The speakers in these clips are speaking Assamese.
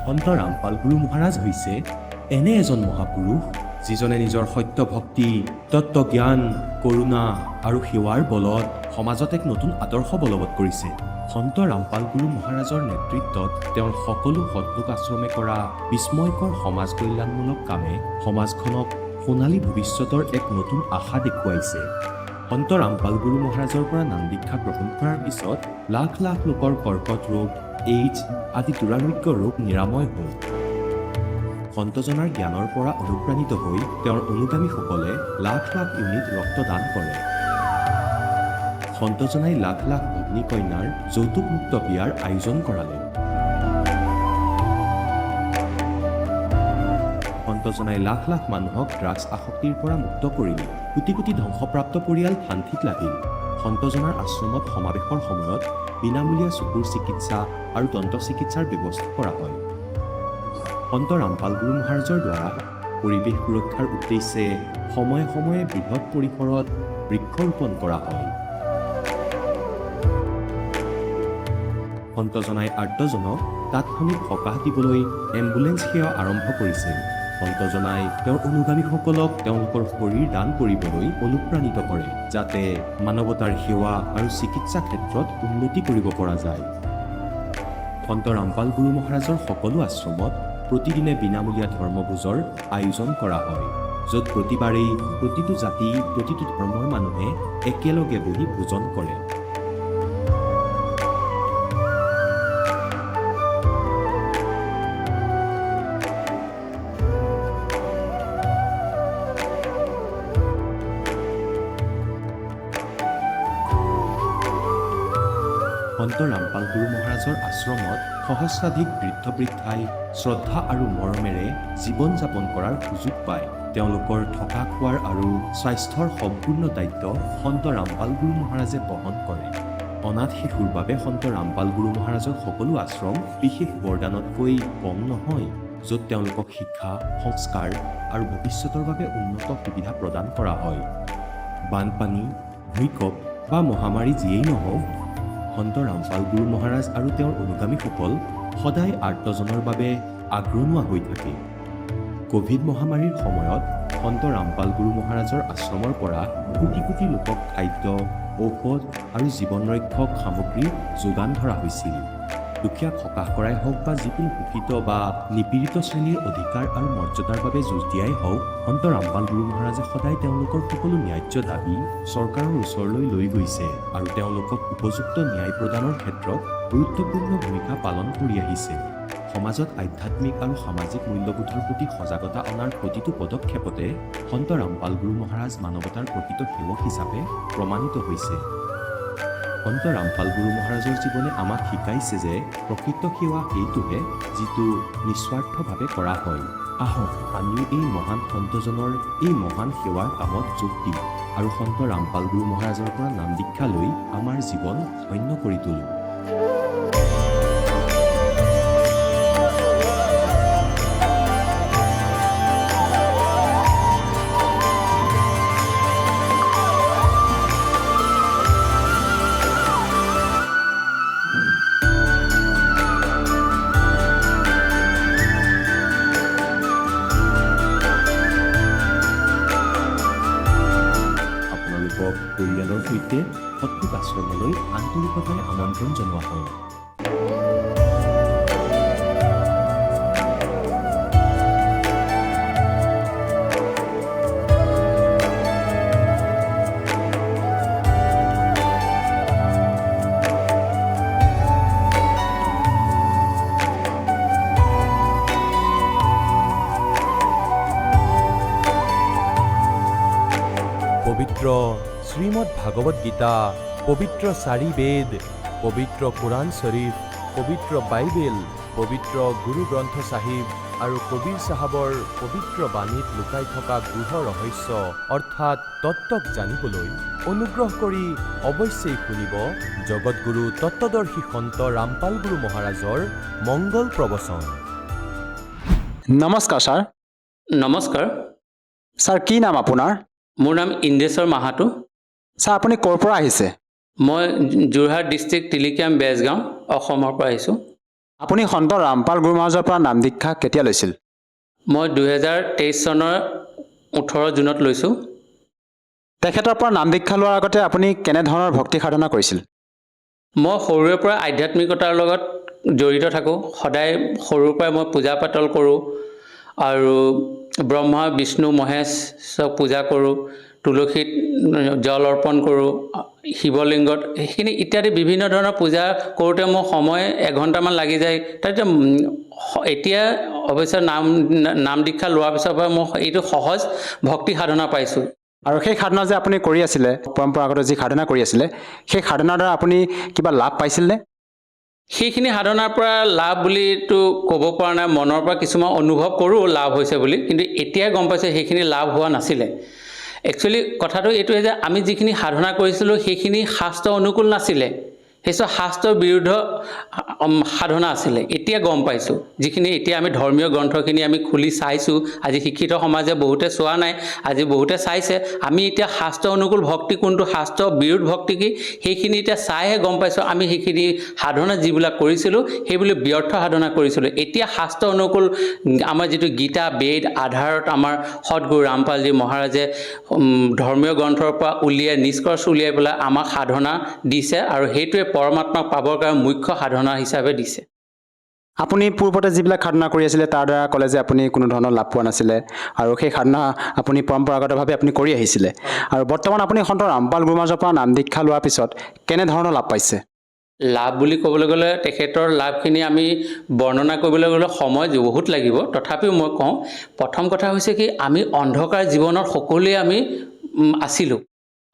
সন্ত ৰামপাল গুৰু মহাৰাজ হৈছে এনে এজন মহাপুৰুষ যিজনে নিজৰ সত্য ভক্তি, তত্ত্বজ্ঞান, কৰোণা আৰু সেৱাৰ বলত সমাজত এক নতুন আদৰ্শ বলবৎ কৰিছে। সন্ত ৰামপাল গুৰু মহাৰাজৰ নেতৃত্বত তেওঁৰ সকলো সৎলোক আশ্ৰমে কৰা বিস্ময়কৰ সমাজ কল্যাণমূলক কামে সমাজখনক সোণালী ভৱিষ্যতৰ এক নতুন আশা দেখুৱাইছে। সন্ত ৰামপাল গুৰু মহাৰাজৰ পৰা নাম দীক্ষা গ্ৰহণ কৰাৰ পিছত লাখ লাখ লোকৰ কৰ্কট ৰোগ, এইডছ আদি দুৰাৰোগ্য ৰোগ নিৰাময় হ'ল। সন্তজনাৰ জ্ঞানৰ পৰা অনুপ্ৰাণিত হৈ তেওঁৰ অনুগামীসকলে লাখ লাখ ইউনিট ৰক্তদান কৰে। সন্তজনাই লাখ লাখ ভগ্নী কন্যাৰ যৌতুকমুক্ত বিয়াৰ আয়োজন কৰালে। সন্তজনাই লাখ লাখ মানুহক ড্ৰাগছ আসক্তিৰ পৰা মুক্ত কৰিলে। কোটি কোটি ধ্বংসপ্ৰাপ্ত পৰিয়াল শান্তিত লাগিল। সন্তজনাৰ আশ্ৰমত সমাৱেশৰ সময়ত বিনামূলীয়া চকুৰ চিকিৎসা আৰু দন্ত চিকিৎসাৰ ব্যৱস্থা কৰা হয়। সন্ত ৰামপাল গুৰু মহাৰাজৰ দ্বাৰা পৰিৱেশ সুৰক্ষাৰ উদ্দেশ্যে সময়ে সময়ে বৃহৎ পৰিসৰত বৃক্ষৰোপণ কৰা হয়। সন্তজনাই আৰ্তজনক তাৎক্ষণিক সকাহ দিবলৈ এম্বুলেন্স সেৱা আৰম্ভ কৰিছিল। সন্তজনাই তেওঁৰ অনুগামীসকলক তেওঁলোকৰ শৰীৰ দান কৰিবলৈ অনুপ্ৰাণিত কৰে, যাতে মানৱতাৰ সেৱা আৰু চিকিৎসা ক্ষেত্ৰত উন্নতি কৰিব পৰা যায়। সন্ত ৰামপাল গুৰু মহাৰাজৰ সকলো আশ্ৰমত প্ৰতিদিনে বিনামূলীয়া ধৰ্মভোজৰ আয়োজন কৰা হয়, য'ত প্ৰতিবাৰেই প্ৰতিটো জাতি, প্ৰতিটো ধৰ্মৰ মানুহে একেলগে বহি ভোজন কৰে। সন্ত ৰামপাল গুৰু মহাৰাজৰ আশ্ৰমত সহস্ৰাধিক বৃদ্ধ বৃদ্ধাই শ্ৰদ্ধা আৰু মৰমেৰে জীৱন যাপন কৰাৰ সুযোগ পায়। তেওঁলোকৰ থকা খোৱাৰ আৰু স্বাস্থ্যৰ সম্পূৰ্ণ দায়িত্ব সন্ত ৰামপাল গুৰু মহাৰাজে বহন কৰে। অনাথ শিশুৰ বাবে সন্ত ৰামপাল গুৰু মহাৰাজৰ সকলো আশ্ৰম বিশেষ বৰদানতকৈ কম নহয়, য'ত তেওঁলোকক শিক্ষা, সংস্কাৰ আৰু ভৱিষ্যতৰ বাবে উন্নত সুবিধা প্ৰদান কৰা হয়। বানপানী, ভূমিকম্প বা মহামাৰী যিয়েই নহওক, সন্ত ৰামপাল গুৰু মহাৰাজ আৰু তেওঁৰ অনুগামীসকল সদায় আৰ্তজনৰ বাবে আগৰণুৱা হৈ থাকে। কোভিড মহামাৰীৰ সময়ত সন্ত ৰামপাল গুৰু মহাৰাজৰ আশ্ৰমৰ পৰা কোটি কোটি লোকক খাদ্য, ঔষধ আৰু জীৱন ৰক্ষক সামগ্ৰী যোগান ধৰা হৈছিল। দুখীয়াক সকাহ কৰাই হওক বা যিকোনো শোষিত বা নিপীড়িত শ্ৰেণীৰ অধিকাৰ আৰু মৰ্যাদাৰ বাবে যুঁজ দিয়াই হওক, সন্ত ৰামপাল গুৰু মহাৰাজে সদায় তেওঁলোকৰ সকলো ন্যায্য দাবী চৰকাৰৰ ওচৰলৈ লৈ গৈছে আৰু তেওঁলোকক উপযুক্ত ন্যায় প্ৰদানৰ ক্ষেত্ৰত গুৰুত্বপূৰ্ণ ভূমিকা পালন কৰি আহিছে। সমাজত আধ্যাত্মিক আৰু সামাজিক মূল্যবোধৰ প্ৰতি সজাগতা অনাৰ প্ৰতিটো পদক্ষেপতে সন্ত ৰামপাল গুৰু মহাৰাজ মানৱতাৰ প্ৰকৃত সেৱক হিচাপে প্ৰমাণিত হৈছে। সন্ত ৰামপাল গুৰু মহাৰাজৰ জীৱনে আমাক শিকাইছে যে প্ৰকৃত সেৱা সেইটোহে যিটো নিস্বাৰ্থভাৱে কৰা হয়। আহক আমিও এই মহান সন্তজনৰ এই মহান সেৱাৰ কামত যোগ দিম আৰু সন্ত ৰামপাল গুৰু মহাৰাজৰ পৰা নাম দীক্ষা লৈ আমাৰ জীৱন ধন্য কৰি তোলোঁ। পৰিয়ালৰ সৈতে সৎলোক আশ্ৰমলৈ আন্তৰিকতাৰে আমন্ত্ৰণ জনোৱা হয়। পবিত্ৰ শ্ৰীমদ ভাগৱত গীতা, পবিত্ৰ 4 বেদ, পবিত্ৰ কোৰাণ শ্বৰীফ, পবিত্ৰ বাইবেল, পবিত্ৰ গুৰু গ্ৰন্থ চাহিব আৰু কবীৰ চাহাবৰ পবিত্ৰ বাণীত লুকাই থকা গূঢ় ৰহস্য অৰ্থাৎ তত্ত্বক জানিবলৈ অনুগ্ৰহ কৰি অৱশ্যেই শুনিব জগতগুৰু তত্ত্বদৰ্শী সন্ত ৰামপাল গুৰু মহাৰাজৰ মংগল প্ৰবচন। নমস্কাৰ ছাৰ। নমস্কাৰ। ছাৰ, কি নাম আপোনাৰ? মোৰ নাম ইন্দ্ৰেশ্বৰ মাহাতো। ছাৰ, আপুনি ক'ৰ পৰা আহিছে? মই যোৰহাট ডিষ্ট্ৰিক্ট তিলিকিয়াম বেজগাঁও অসমৰ পৰা আহিছোঁ। আপুনি সন্ত ৰামপাল গুৰু মহাৰাজৰ পৰা নাম দীক্ষা কেতিয়া লৈছিল? মই 2023 চনৰ 18 জুনত লৈছোঁ। তেখেতৰ পৰা নাম দীক্ষা লোৱাৰ আগতে আপুনি কেনেধৰণৰ ভক্তি সাধনা কৰিছিল? মই সৰুৰে পৰা আধ্যাত্মিকতাৰ লগত জড়িত থাকোঁ। সদায় সৰুৰ পৰাই মই পূজা পাতল কৰোঁ আৰু ব্ৰহ্মা বিষ্ণু মহেশক পূজা কৰোঁ, তুলসীত জল অৰ্পণ কৰোঁ, শিৱলিংগত সেইখিনি ইত্যাদি বিভিন্ন ধৰণৰ পূজা কৰোঁতে মোৰ সময় 1 ঘণ্টামান লাগি যায়। তাৰপিছত এতিয়া অৱশ্যে নাম দীক্ষা লোৱাৰ পিছৰ পৰা মই এইটো সহজ ভক্তি সাধনা পাইছোঁ। আৰু সেই সাধনা যে আপুনি কৰি আছিলে, পৰম্পৰাগত যি সাধনা কৰি আছিলে, সেই সাধনাৰ দ্বাৰা আপুনি কিবা লাভ পাইছিলনে? সেইখিনি সাধনাৰ পৰা লাভ বুলিতো ক'ব পৰা নাই, মনৰ পৰা কিছুমান অনুভৱ কৰোঁ লাভ হৈছে বুলি, কিন্তু এতিয়াই গম পাইছোঁ সেইখিনি লাভ হোৱা নাছিলে। একচুৱেলি কথাটো এইটোৱে যে আমি যিখিনি সাধনা কৰিছিলোঁ সেইখিনি শাস্ত্ৰ অনুকূল নাছিলে, সেইচব শাস্ত্ৰৰ বিৰুদ্ধ সাধনা আছিলে। এতিয়া গম পাইছোঁ যিখিনি এতিয়া আমি ধৰ্মীয় গ্ৰন্থখিনি আমি খুলি চাইছোঁ, আজি শিক্ষিত সমাজে বহুতে চোৱা নাই, আজি বহুতে চাইছে। আমি এতিয়া শাস্ত্ৰ অনুকূল ভক্তি কোনটো, শাস্ত্ৰ বিৰোধ ভক্তি কি, সেইখিনি এতিয়া চাইহে গম পাইছোঁ আমি সেইখিনি সাধনা যিবিলাক কৰিছিলোঁ সেইবিলাক ব্যৰ্থ সাধনা কৰিছিলোঁ। এতিয়া শাস্ত্ৰ অনুকূল আমাৰ যিটো গীতা বেদ আধাৰত আমাৰ সদগুৰু ৰামপালজী মহাৰাজে ধৰ্মীয় গ্ৰন্থৰ পৰা উলিয়াই নিষ্কৰ্ষ উলিয়াই পেলাই আমাক সাধনা দিছে আৰু সেইটোৱে পৰমাত্মাক পাবৰ কাৰণে মুখ্য সাধনা হিচাপে দিছে। আপুনি পূৰ্বতে যিবিলাক সাধনা কৰি আছিলে তাৰ দ্বাৰা ক'লে যে আপুনি কোনো ধৰণৰ লাভ পোৱা নাছিলে আৰু সেই সাধনা আপুনি পৰম্পৰাগতভাৱে আপুনি কৰি আহিছিলে, আৰু বৰ্তমান আপুনি সন্ত ৰামপাল গুৰু মহাৰাজৰ পৰা নাম দীক্ষা লোৱাৰ পিছত কেনেধৰণৰ লাভ পাইছে? লাভ বুলি ক'বলৈ গ'লে তেখেতৰ লাভখিনি আমি বৰ্ণনা কৰিবলৈ গ'লে সময় বহুত লাগিব। তথাপিও মই কওঁ, প্ৰথম কথা হৈছে কি, আমি অন্ধকাৰ জীৱনত সকলোৱে আমি আছিলোঁ।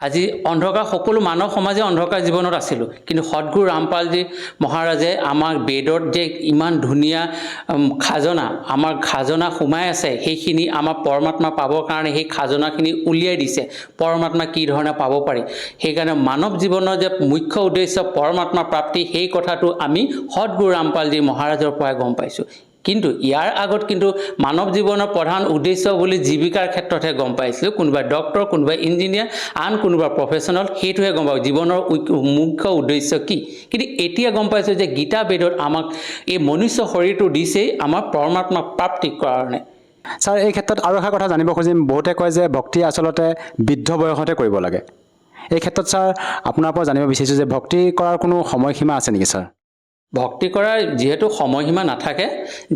আজি অন্ধকাৰ সকলো মানৱ সমাজে অন্ধকাৰ জীৱনত আছিলোঁ, কিন্তু সদগুৰু ৰামপালজী মহাৰাজে আমাক বেদত যে ইমান ধুনীয়া খাজনা, আমাৰ খাজনা সোমাই আছে, সেইখিনি আমাৰ পৰমাত্মা পাবৰ কাৰণে সেই খাজনাখিনি উলিয়াই দিছে, পৰমাত্মা কি ধৰণে পাব পাৰি। সেইকাৰণে মানৱ জীৱনৰ যে মুখ্য উদ্দেশ্য পৰমাত্মা প্ৰাপ্তি, সেই কথাটো আমি সদগুৰু ৰামপালজী মহাৰাজৰ পৰাই গম পাইছোঁ। কিন্তু ইয়াৰ আগত কিন্তু মানৱ জীৱনৰ প্ৰধান উদ্দেশ্য বুলি জীৱিকাৰ ক্ষেত্ৰতহে গম পাইছিলোঁ। কোনোবাই ডক্টৰ, কোনোবাই ইঞ্জিনিয়াৰ, আন কোনোবা প্ৰফেশ্যনেল, সেইটোহে গম পাওঁ জীৱনৰ মুখ্য উদ্দেশ্য কি। কিন্তু এতিয়া গম পাইছোঁ যে গীতা বেদত আমাক এই মনুষ্য শৰীৰটো দিছেই আমাৰ পৰমাত্মা প্ৰাপ্তিৰ কাৰণে। ছাৰ, এই ক্ষেত্ৰত আৰু এটা কথা জানিব খুজিম, বহুতে কয় যে ভক্তি আচলতে বৃদ্ধ বয়সতে কৰিব লাগে। এই ক্ষেত্ৰত ছাৰ আপোনাৰ পৰা জানিব বিচাৰিছোঁ যে ভক্তি কৰাৰ কোনো সময়সীমা আছে নেকি ছাৰ? ভক্তি কৰাৰ যিহেতু সময়সীমা নাথাকে,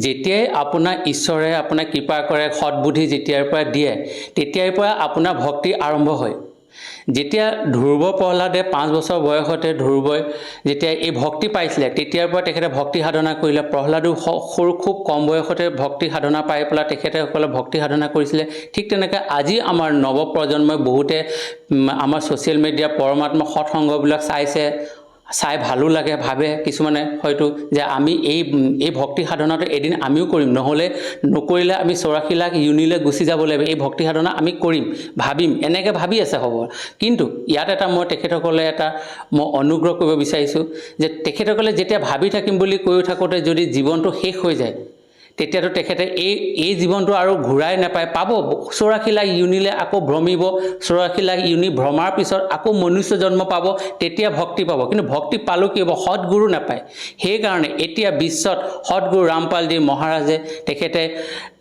যেতিয়াই আপোনাৰ ঈশ্বৰে আপোনাক কৃপা কৰে, সৎবুদ্ধি যেতিয়াৰ পৰা দিয়ে তেতিয়াৰ পৰা আপোনাৰ ভক্তি আৰম্ভ হয়। যেতিয়া ধ্ৰুৱ প্ৰহ্লাদে 5 বছৰ বয়সতে ধ্ৰুৱই যেতিয়া এই ভক্তি পাইছিলে তেতিয়াৰ পৰা তেখেতে ভক্তি সাধনা কৰিলে। প্ৰহ্লাদো সৰু খুব কম বয়সতে ভক্তি সাধনা পাই পেলাই তেখেতেসকলে ভক্তি সাধনা কৰিছিলে। ঠিক তেনেকৈ আজি আমাৰ নৱপ্ৰজন্মই বহুতে আমাৰ ছ'চিয়েল মিডিয়া পৰমাত্মা সৎসংগবিলাক চাই ভালো লাগে, ভাবে কিছুমানে হয়তো যে আমি এই ভক্তি সাধনাটো এদিন আমিও কৰিম, নহ'লে নকৰিলে আমি 84 লাখ ইউনিলৈ গুচি যাব লাগিব, এই ভক্তি সাধনা আমি কৰিম, ভাবিম, এনেকৈ ভাবি আছে হ'ব। কিন্তু ইয়াত এটা মই অনুগ্ৰহ কৰিব বিচাৰিছোঁ যে তেখেতসকলে যেতিয়া ভাবি থাকিম বুলি কৈ থাকোঁতে যদি জীৱনটো শেষ হৈ যায়, তেতিয়াতো তেখেতে এই জীৱনটো আৰু ঘূৰাই নাপায়, পাব 84 লাখ ইউনিলে আকৌ ভ্ৰমিব, 84 লাখ ইউনি ভ্ৰমাৰ পিছত আকৌ মনুষ্য জন্ম পাব, তেতিয়া ভক্তি পাব। কিন্তু ভক্তি পালোঁ কি হ'ব, সৎগুৰু নাপায়। সেইকাৰণে এতিয়া বিশ্বত সদগুৰু ৰামপালজী মহাৰাজে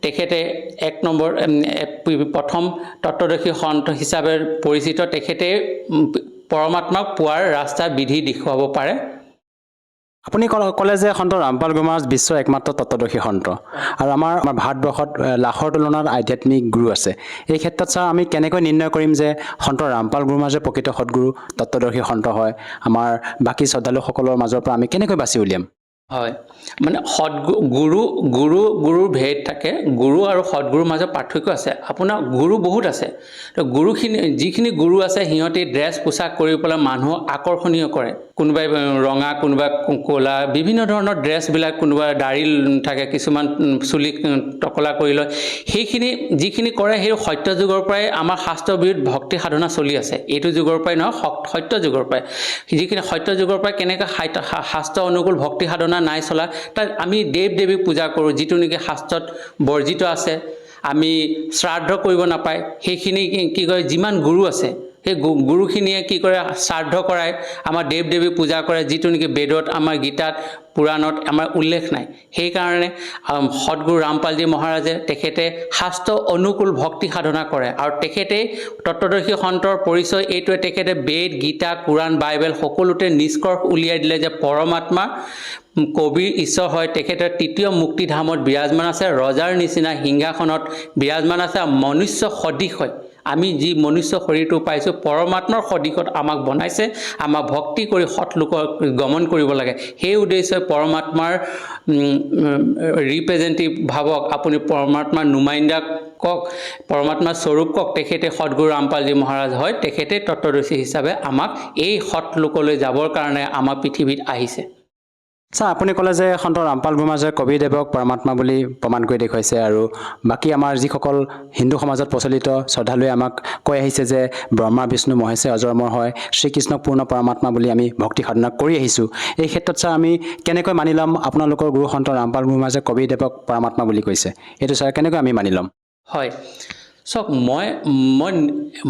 তেখেতে 1 নম্বৰ প্ৰথম তত্ত্বদৰ্শী সন্ত হিচাপে পৰিচিত। তেখেতে পৰমাত্মাক পোৱাৰ ৰাস্তা বিধি দেখুৱাব পাৰে। আপুনি ক'লে যে সন্ত ৰামপাল গুৰু মহাৰাজ বিশ্বৰ একমাত্ৰ তত্ত্বদৰ্শী সন্ত, আৰু আমাৰ ভাৰতবৰ্ষত লাখৰ তুলনাত আধ্যাত্মিক গুৰু আছে। এই ক্ষেত্ৰত ছাৰ আমি কেনেকৈ নিৰ্ণয় কৰিম যে সন্ত ৰামপাল গুৰু মহাৰাজে প্ৰকৃত সৎগুৰু তত্ত্বদৰ্শী সন্ত হয়? আমাৰ বাকী শ্ৰদ্ধালুসকলৰ মাজৰ পৰা আমি কেনেকৈ বাছি উলিয়াম? হয়, মানে গুৰুৰ ভেদ থাকে। গুৰু আৰু সৎগুৰুৰ মাজত পাৰ্থক্য আছে। আপোনাৰ গুৰু বহুত আছে। তো যিখিনি গুৰু আছে সিহঁতে ড্ৰেছ পোছাক কৰি পেলাই মানুহক আকৰ্ষণীয় কৰে। কোনোবাই ৰঙা, কোনোবাই ক'লা, বিভিন্ন ধৰণৰ ড্ৰেছবিলাক, কোনোবাই দাড়ি থাকে, কিছুমান চুলি টকলা কৰি লয়। যিখিনি কৰে সেই সত্য যুগৰ পৰাই আমাৰ শাস্ত্ৰ বিৰুদ্ধ ভক্তি সাধনা চলি আছে। এইটো যুগৰ পৰাই নহয়, সত্য যুগৰ পৰাই। যিখিনি সত্য যুগৰ পৰাই কেনেকৈ শাস্ত্ৰ অনুকূল ভক্তি সাধনা নাই চলা, তাত আমি দেৱ দেৱীক পূজা কৰোঁ, যিটো নেকি শাস্ত্ৰত বৰ্জিত আছে। আমি শ্ৰাদ্ধ কৰিব নাপায়, সেইখিনি কি কয়, যিমান গুৰু আছে সেই গুৰুখিনিয়ে কি কৰে শ্ৰাদ্ধ কৰায় আমাৰ দেৱ দেৱী পূজা কৰে যিটো নেকি বেদত আমাৰ গীতাত পুৰাণত আমাৰ উল্লেখ নাই সেইকাৰণে সদগুৰু ৰামপালজী মহাৰাজে তেখেতে শাস্ত্ৰ অনুকূল ভক্তি সাধনা কৰে আৰু তেখেতে তত্ত্বদৰ্শী সন্তৰ পৰিচয় এইটোৱে তেখেতে বেদ গীতা কুৰাণ বাইবেল সকলোতে নিষ্কৰ্ষ উলিয়াই দিলে যে পৰমাত্মা কবিৰ ঈশ্বৰ হয় তেখেতৰ তৃতীয় মুক্তিধামত বিৰাজমান আছে ৰজাৰ নিচিনা সিংহাসনত বিৰাজমান আছে মনুষ্য সদৃশ হয় আমি যি মনুষ্য শৰীৰটো পাইছোঁ পৰমাত্মাৰ সদৃশত আমাক বনাইছে আমাক ভক্তি কৰি সৎলোকৰ গমন কৰিব লাগে সেই উদ্দেশ্যে পৰমাত্মাৰ ৰিপ্ৰেজেণ্টেটিভ ভাৱক আপুনি পৰমাত্মাৰ নুমাইন্দা কওক পৰমাত্মাৰ স্বৰূপ কওক তেখেতে সদগুৰু ৰামপালজী মহাৰাজ হয় তেখেতে তত্ত্বদৰ্শী হিচাপে আমাক এই সৎলোকলৈ যাবৰ কাৰণে আমাৰ পৃথিৱীত আহিছে ছাৰ আপুনি ক'লে যে সন্ত ৰামপাল গুৰুমহাৰাজে কবিদেৱক পৰমাত্মা বুলি প্ৰমাণ কৰি দেখুৱাইছে আৰু বাকী আমাৰ যিসকল হিন্দু সমাজত প্ৰচলিত শ্ৰদ্ধালুৱে আমাক কৈ আহিছে যে ব্ৰহ্মা বিষ্ণু মহেশে অজৰমৰ হয় শ্ৰীকৃষ্ণক পূৰ্ণ পৰমাত্মা বুলি আমি ভক্তি সাধনা কৰি আহিছোঁ এই ক্ষেত্ৰত ছাৰ আমি কেনেকৈ মানি ল'ম আপোনালোকৰ গুৰু সন্ত ৰামপাল গুৰুমহাৰাজে কবিদেৱক পৰমাত্মা বুলি কৈছে এইটো ছাৰ কেনেকৈ আমি মানি ল'ম হয় চাওক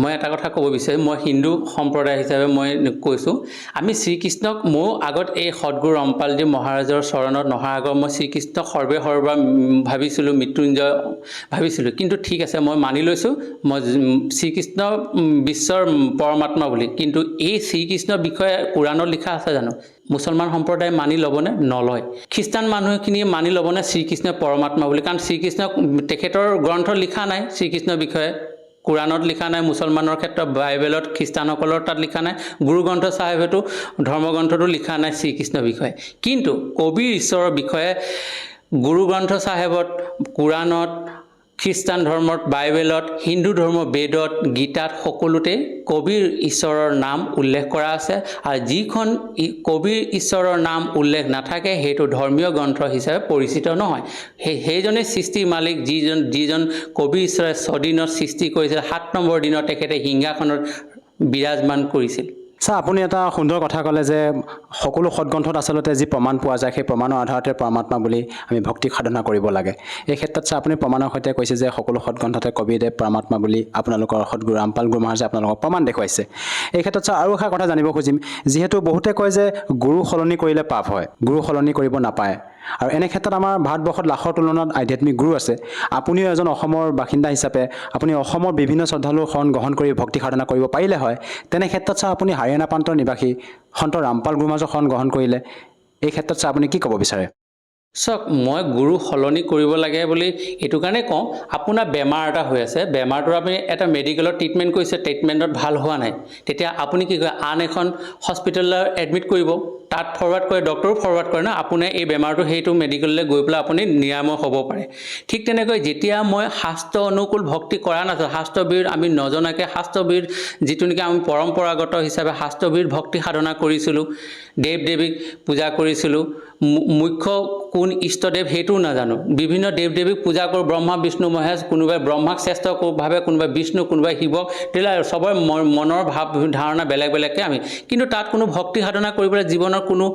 মই এটা কথা ক'ব বিচাৰিম মই হিন্দু সম্প্ৰদায় হিচাপে মই কৈছোঁ আমি শ্ৰীকৃষ্ণক মোৰ আগত এই সদগুৰু ৰামপালজী মহাৰাজৰ চৰণত নহাৰ আগত মই শ্ৰীকৃষ্ণক সৰ্বা ভাবিছিলোঁ মৃত্যুঞ্জয় ভাবিছিলোঁ কিন্তু ঠিক আছে মই মানি লৈছোঁ মই শ্ৰীকৃষ্ণ বিশ্বৰ পৰমাত্মা বুলি কিন্তু এই শ্ৰীকৃষ্ণৰ বিষয়ে কোৰাণত লিখা আছে জানো মুছলমান সম্প্ৰদায় মানি ল'বনে নলয় খ্ৰীষ্টান মানুহখিনিয়ে মানি ল'বনে শ্ৰীকৃষ্ণ পৰমাত্মা বুলি কাৰণ শ্ৰীকৃষ্ণক তেখেতৰ গ্ৰন্থ লিখা নাই শ্ৰীকৃষ্ণৰ বিষয়ে কোৰাণত লিখা নাই মুছলমানৰ ক্ষেত্ৰত বাইবেলত খ্ৰীষ্টানসকলৰ তাত লিখা নাই গুৰু গ্ৰন্থ চাহেবেতো ধৰ্মগ্ৰন্থটো লিখা নাই শ্ৰীকৃষ্ণৰ বিষয়ে কিন্তু কবিৰ ঈশ্বৰৰ বিষয়ে গুৰু গ্ৰন্থ চাহেবত কোৰাণত খ্ৰীষ্টান ধৰ্মত বাইবেলত হিন্দু ধৰ্ম বেদত গীতাত সকলোতে কবিৰ ঈশ্বৰৰ নাম উল্লেখ কৰা আছে আৰু যিখন কবিৰ ঈশ্বৰৰ নাম উল্লেখ নাথাকে সেইটো ধৰ্মীয় গ্ৰন্থ হিচাপে পৰিচিত নহয় সেইজনে সৃষ্টি মালিক যিজন কবিৰ ঈশ্বৰে 6 দিনত সৃষ্টি কৰিছিল 7 নম্বৰ দিনত তেখেতে সিংহাসনত বিৰাজমান কৰিছিল ছাৰ আপুনি এটা সুন্দৰ কথা ক'লে যে সকলো সৎগ্ৰন্থত আচলতে যি প্ৰমাণ পোৱা যায় সেই প্ৰমাণৰ আধাৰতে পৰমাত্মা বুলি আমি ভক্তি সাধনা কৰিব লাগে এই ক্ষেত্ৰত ছাৰ আপুনি প্ৰমাণৰ সৈতে কৈছে যে সকলো সৎগ্ৰন্থতে কবিদেৱ পৰমাত্মা বুলি আপোনালোকৰ সদগুৰু ৰামপাল গুৰুমহাৰাজে আপোনালোকক প্ৰমাণ দেখুৱাইছে এই ক্ষেত্ৰত ছাৰ আৰু এটা কথা জানিব খুজিম যিহেতু বহুতে কয় যে গুৰু সলনি কৰিলে পাপ হয় গুৰু সলনি কৰিব নাপায় আৰু এনে ক্ষেত্ৰত আমাৰ ভাৰতবৰ্ষত লাখৰ তুলনাত আধ্যাত্মিক গুৰু আছে আপুনিও এজন অসমৰ বাসিন্দা হিচাপে আপুনি অসমৰ বিভিন্ন শ্ৰদ্ধালুৰ শৰণ গ্ৰহণ কৰি ভক্তি সাধনা কৰিব পাৰিলে হয় তেনে ক্ষেত্ৰত ছাৰ আপুনি হাৰিয়ানা প্ৰান্তৰ নিবাসী সন্ত ৰামপাল গুৰুমহাৰাজৰ শৰণ গ্ৰহণ কৰিলে এই ক্ষেত্ৰত ছাৰ আপুনি কি ক'ব বিচাৰে চাওক মই গুৰু সলনি কৰিব লাগে বুলি এইটো কাৰণে কওঁ আপোনাৰ বেমাৰ এটা হৈ আছে বেমাৰটো আপুনি এটা মেডিকেলত ট্ৰিটমেণ্ট কৰিছে ট্ৰিটমেণ্টত ভাল হোৱা নাই তেতিয়া আপুনি কি কৰে আন এখন হস্পিটেলত এডমিট কৰিব তাত ফৰৱাৰ্ড কৰে ডক্টৰো ফৰৱাৰ্ড কৰে না আপুনি এই বেমাৰটো সেইটো মেডিকেললৈ গৈ পেলাই আপুনি নিৰাময় হ'ব পাৰে ঠিক তেনেকৈ যেতিয়া মই শাস্ত্ৰ অনুকূল ভক্তি কৰা নাছিলোঁ শাস্ত্ৰবীৰ আমি নজনাকৈ শাস্ত্ৰবীৰ যিটো নেকি আমি পৰম্পৰাগত হিচাপে শাস্ত্ৰবীৰ ভক্তি সাধনা কৰিছিলোঁ দেৱ দেৱীক পূজা কৰিছিলোঁ মুখ্য কোন ইষ্টদেৱ সেইটোও নাজানো বিভিন্ন দেৱ দেৱীক পূজা কৰোঁ ব্ৰহ্মা বিষ্ণু মহেশ কোনোবাই ব্ৰহ্মাক শ্ৰেষ্ঠ ভাবে কোনোবাই বিষ্ণু কোনোবাই শিৱক তেতিয়া সবৰে মনৰ ভাৱ ধাৰণা বেলেগ বেলেগকৈ আমি কিন্তু তাত কোনো ভক্তি সাধনা কৰিবলৈ জীৱনৰ কোনো